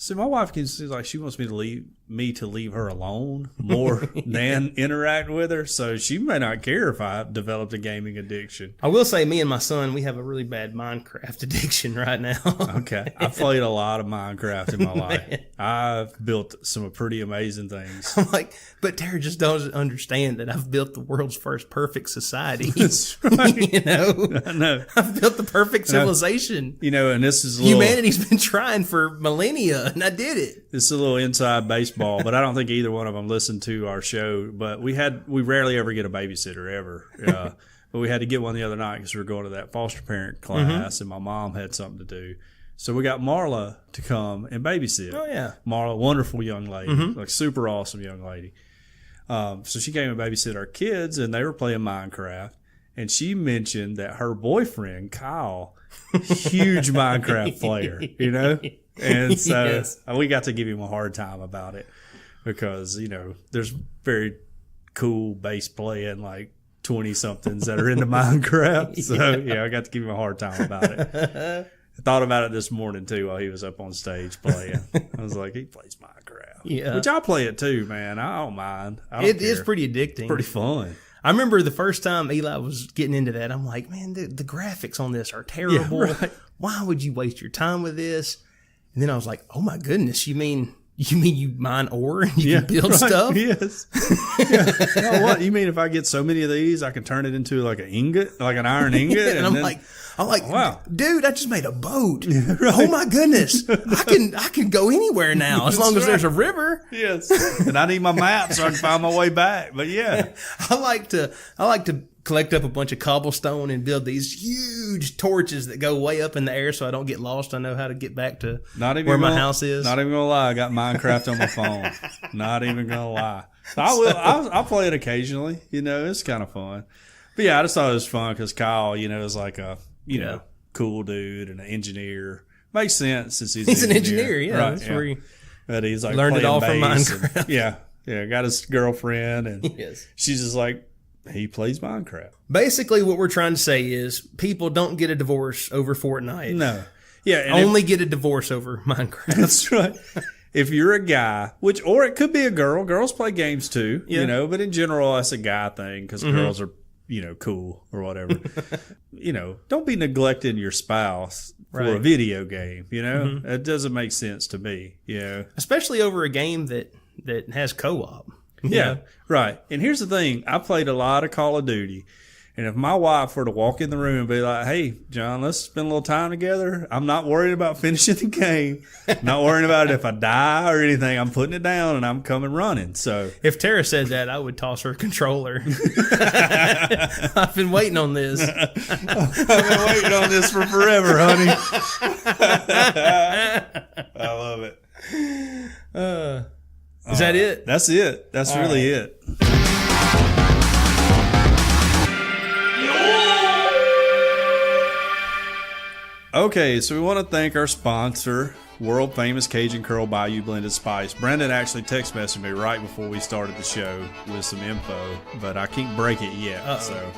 So my wife seems like she wants me to leave her alone more than interact with her. So she may not care if I developed a gaming addiction. I will say, me and my son, we have a really bad Minecraft addiction right now. Okay. I've played a lot of Minecraft in my life. I've built some pretty amazing things. I'm like, but Tara just doesn't understand that I've built the world's first perfect society. That's right. You know? I know. I've built the perfect civilization. You know, and this is humanity's been trying for millennia, and I did it. It's a little inside baseball, but I don't think either one of them listened to our show. But we rarely ever get a babysitter ever. But we had to get one the other night because we were going to that foster parent class, and my mom had something to do. So we got Marla to come and babysit. Oh, yeah. Marla, wonderful young lady, like super awesome young lady. So she came and babysit our kids, and they were playing Minecraft. And she mentioned that her boyfriend, Kyle, huge Minecraft player, you know? And so Yes. we got to give him a hard time about it because, you know, there's very cool bass playing like 20-somethings that are into Minecraft. So, yeah, I got to give him a hard time about it. I thought about it this morning, too, while he was up on stage playing. I was like, he plays Minecraft. Yeah. Which I play it, too, man. I don't mind. It is pretty addicting. Pretty fun. I remember the first time Eli was getting into that, I'm like, man, the graphics on this are terrible. Yeah, right. Why would you waste your time with this? And then I was like, oh my goodness, you mean you mine ore and you can build stuff? Yes. You know what? You mean if I get so many of these, I can turn it into like an ingot, like an iron ingot? And I'm like, wow, dude, I just made a boat. Right. Oh my goodness, I can go anywhere now as long as there's a river. Yes, and I need my map so I can find my way back. But yeah, I like to collect up a bunch of cobblestone and build these huge torches that go way up in the air so I don't get lost. I know how to get back to where my house is. Not even gonna lie, I got Minecraft on my phone. Not even gonna lie. I'll play it occasionally. You know, it's kind of fun. But yeah, I just thought it was fun because Kyle, you know, is like a know, cool dude and an engineer. Makes sense since he's an engineer. Yeah, right, that's where he but he's like learned it all from bass Minecraft. And, got his girlfriend, and Yes. she's just like, he plays Minecraft. Basically, what we're trying to say is people don't get a divorce over Fortnite. No. Yeah. And Only get a divorce over Minecraft. That's right. If you're a guy, or it could be a girl. Girls play games too, you know, but in general, that's a guy thing because girls are, you know, cool or whatever. You know, don't be neglecting your spouse for a video game, you know? That doesn't make sense to me, you know? Especially over a game that has co-op. Yeah, right. And here's the thing. I played a lot of Call of Duty. And if my wife were to walk in the room and be like, hey, John, let's spend a little time together, I'm not worried about finishing the game. Not worrying about it if I die or anything. I'm putting it down and I'm coming running. So if Tara said that, I would toss her a controller. I've been waiting on this. I've been waiting on this for forever, honey. I love it. Is that it? That's it. That's All really right. it. Okay, so we want to thank our sponsor, world famous Cajun Curl Bayou Blended Spice. Brendan actually text messaged me right before we started the show with some info, but I can't break it yet. So,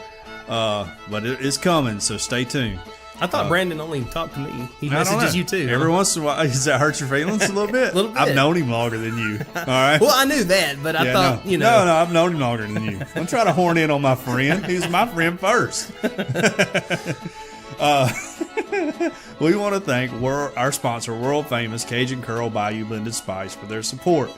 but it is coming, so stay tuned. I thought Brandon only talked to me. He I don't messages know. you too. Every once in a while. Does that hurt your feelings a little bit? A little bit. I've known him longer than you. All right. Well, I knew that, but I thought, no. you know. No, I've known him longer than you. Don't try to horn in on my friend. He was my friend first. We want to thank our sponsor, world famous Cajun Curl Bayou Blended Spice, for their support.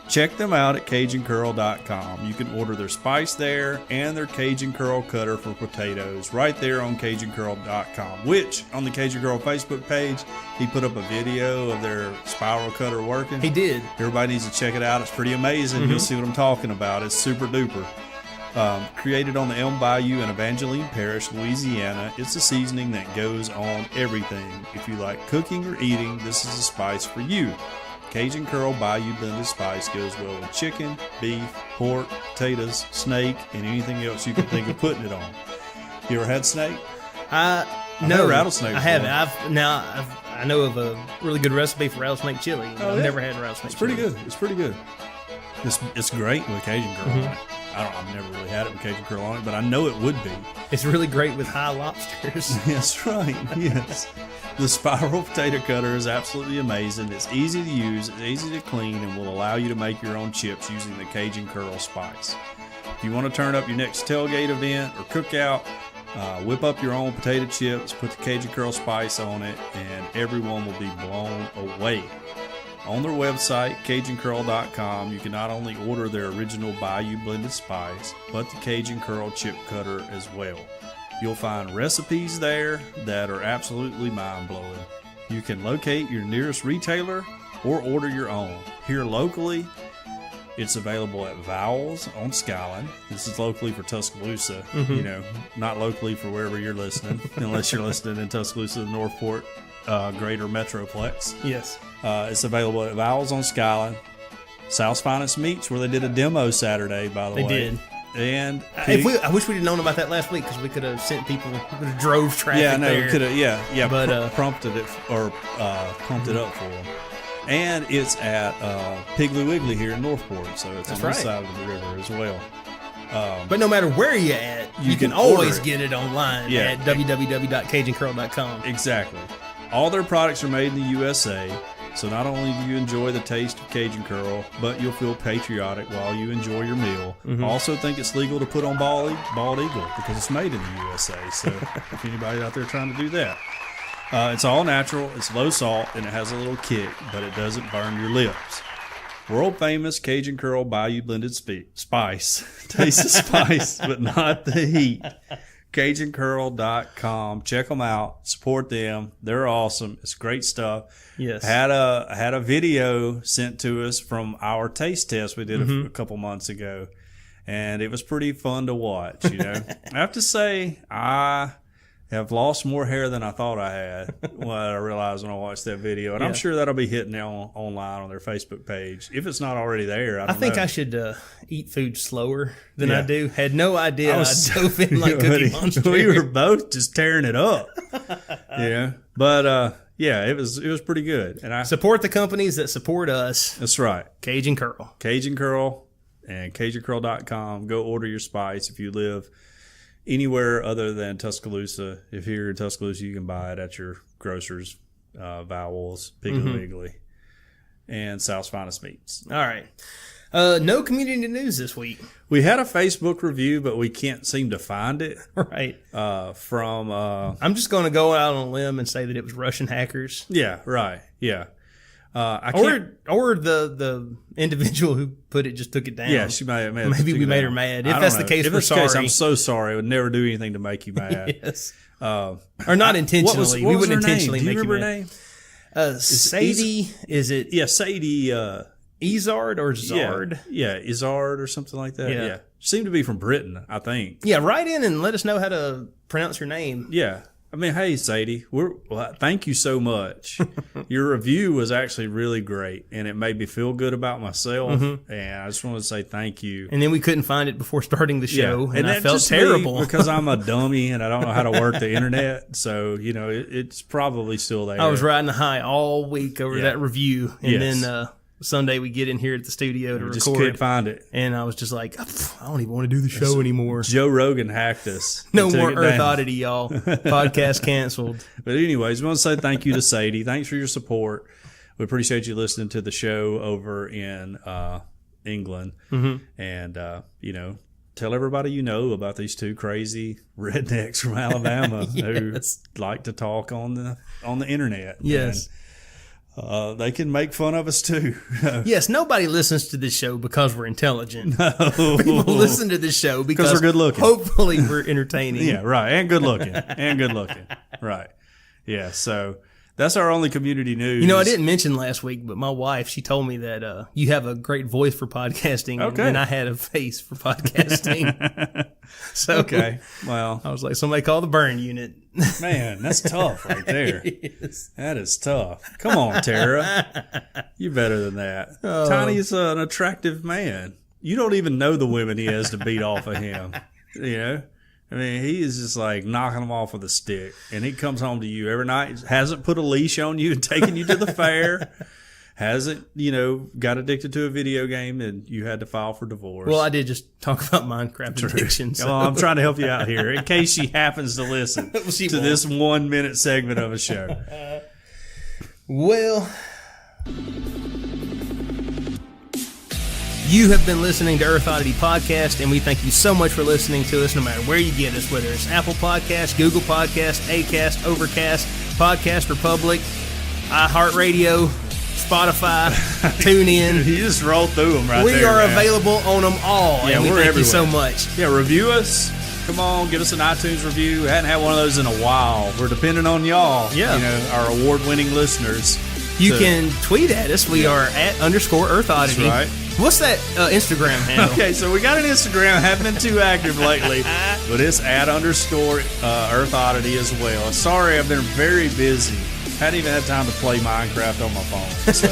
Check them out at CajunCurl.com. You can order their spice there and their Cajun Curl cutter for potatoes right there on CajunCurl.com, which on the Cajun Curl Facebook page, he put up a video of their spiral cutter working. He did. Everybody needs to check it out. It's pretty amazing. You'll see what I'm talking about. It's super duper. Created on the Elm Bayou in Evangeline Parish, Louisiana, it's a seasoning that goes on everything. If you like cooking or eating, this is a spice for you. Cajun Curl Bayou Blended Spice goes well with chicken, beef, pork, potatoes, snake, and anything else you can think of putting it on. You ever had snake? No, rattlesnake. I haven't. I know of a really good recipe for rattlesnake chili. I've never had rattlesnake. It's pretty chili. good. It's pretty good. It's great with Cajun Curl on it. I've never really had it with Cajun Curl on it, but I know it would be. It's really great with high lobsters. That's right. Yes. The spiral potato cutter is absolutely amazing. It's easy to use, it's easy to clean, and will allow you to make your own chips using the Cajun Curl spice. If you want to turn up your next tailgate event or cookout, whip up your own potato chips, put the Cajun Curl spice on it, and everyone will be blown away. On their website, CajunCurl.com, you can not only order their original Bayou blended spice, but the Cajun Curl chip cutter as well. You'll find recipes there that are absolutely mind-blowing. You can locate your nearest retailer or order your own. Here locally, it's available at Vowels on Skyline. This is locally for Tuscaloosa, not locally for wherever you're listening, unless you're listening in Tuscaloosa, Northport, Greater Metroplex. Yes. It's available at Vowels on Skyline. South's Finest Meats, where they did a demo Saturday, by the way. They did. And I wish we'd have known about that last week, because we could have sent people, we could have drove traffic there. We could have, but prompted it or pumped it up for them. And it's at Piggly Wiggly here in Northport, so it's on this side of the river as well. But no matter where you're at, you can always get it online at www.cajuncurl.com. Exactly. All their products are made in the USA, so not only do you enjoy the taste of Cajun Curl, but you'll feel patriotic while you enjoy your meal. I also think it's legal to put on bald eagle because it's made in the USA, so if anybody out there trying to do that. It's all natural, it's low salt, and it has a little kick, but it doesn't burn your lips. World famous Cajun Curl Bayou blended spice. Taste the spice, but not the heat. CajunCurl.com. Check them out. Support them. They're awesome. It's great stuff. Yes. Had a video sent to us from our taste test we did a couple months ago, and it was pretty fun to watch. I have to say, I have lost more hair than I thought I had. What I realized when I watched that video, and I'm sure that'll be hitting online on their Facebook page if it's not already there. I think I should eat food slower than I do. Had no idea I dove in like Cookie Monster. We were both just tearing it up. But it was pretty good. And I support the companies that support us. That's right. Cajun Curl. Cajun Curl and CajunCurl.com. Go order your spice if you live anywhere other than Tuscaloosa. If you're in Tuscaloosa, you can buy it at your grocers, Vowels, Piggly Wiggly, and South's Finest Meats. All right. No community news this week. We had a Facebook review, but we can't seem to find it. Right. From I'm just going to go out on a limb and say that it was Russian hackers. Yeah, right. Yeah. Or the individual who put it just took it down. Yeah, she may have maybe we made her mad. If that's the case, we're sorry. Case, I'm so sorry. I would never do anything to make you mad. Yes. Or not intentionally. What we was wouldn't her intentionally name? Do you make remember you her mad. name? Sadie, is it? Yeah, Sadie. Izard or Zard? Yeah, Izard or something like that. Yeah. Seemed to be from Britain, I think. Yeah, write in and let us know how to pronounce your name. Yeah. I mean, hey, Sadie, thank you so much. Your review was actually really great, and it made me feel good about myself, and I just want to say thank you. And then we couldn't find it before starting the show, and I felt just terrible. because I'm a dummy and I don't know how to work the internet, so, it's probably still there. I was riding high all week over that review, and then Sunday we get in here at the studio to record. Just couldn't find it. And I was just like, I don't even want to do the show anymore. Joe Rogan hacked us. No more Earth Oddity, y'all. Podcast canceled. But anyways, we want to say thank you to Sadie. Thanks for your support. We appreciate you listening to the show over in England. And, tell everybody about these two crazy rednecks from Alabama who like to talk on the internet. Yes. And, they can make fun of us too. Yes, nobody listens to this show because we're intelligent. No. People listen to this show because we're good looking. Hopefully we're entertaining. Yeah, right. And good looking. Right. Yeah, so that's our only community news. I didn't mention last week, but my wife, she told me that you have a great voice for podcasting, and I had a face for podcasting. So, okay, well, I was like, somebody call the burn unit. Man, that's tough right there. That is tough. Come on, Tara. You're better than that. Oh. Tiny's an attractive man. You don't even know the women he has to beat off of him. I mean, he is just like knocking them off with a stick. And he comes home to you every night, hasn't put a leash on you and taken you to the fair, hasn't, got addicted to a video game and you had to file for divorce. Well, I did just talk about Minecraft addiction. So. Well, I'm trying to help you out here in case she happens to listen to this 1 minute segment of a show. Well, you have been listening to Earth Oddity Podcast, and we thank you so much for listening to us no matter where you get us, whether it's Apple Podcasts, Google Podcasts, Acast, Overcast, Podcast Republic, iHeartRadio, Spotify, TuneIn. You just roll through them right there. We are available on them all, and we thank you so much. Yeah, review us. Come on, give us an iTunes review. Hadn't had one of those in a while. We're depending on y'all, our award-winning listeners. You can tweet at us. We are @_Earth Oddity. That's right. What's that Instagram handle? Okay, so we got an Instagram. Haven't been too active lately, but it's @_Earth Oddity as well. Sorry, I've been very busy. Hadn't even had time to play Minecraft on my phone. So.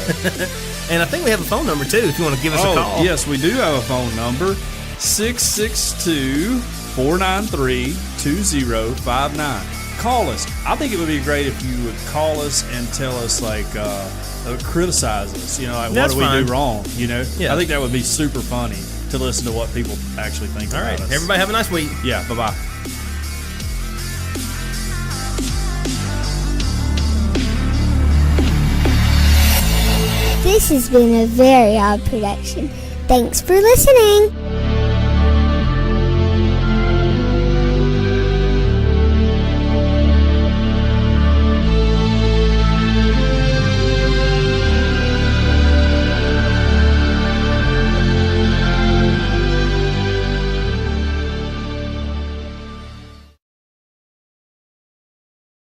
And I think we have a phone number too. If you want to give us a call. Yes, we do have a phone number: 662-493-2059. Call us. I think it would be great if you would call us and tell us, criticize us. What do we do wrong? I think that would be super funny to listen to what people actually think about us. Everybody have a nice week. Yeah, bye-bye. This has been a Very Odd production. Thanks for listening.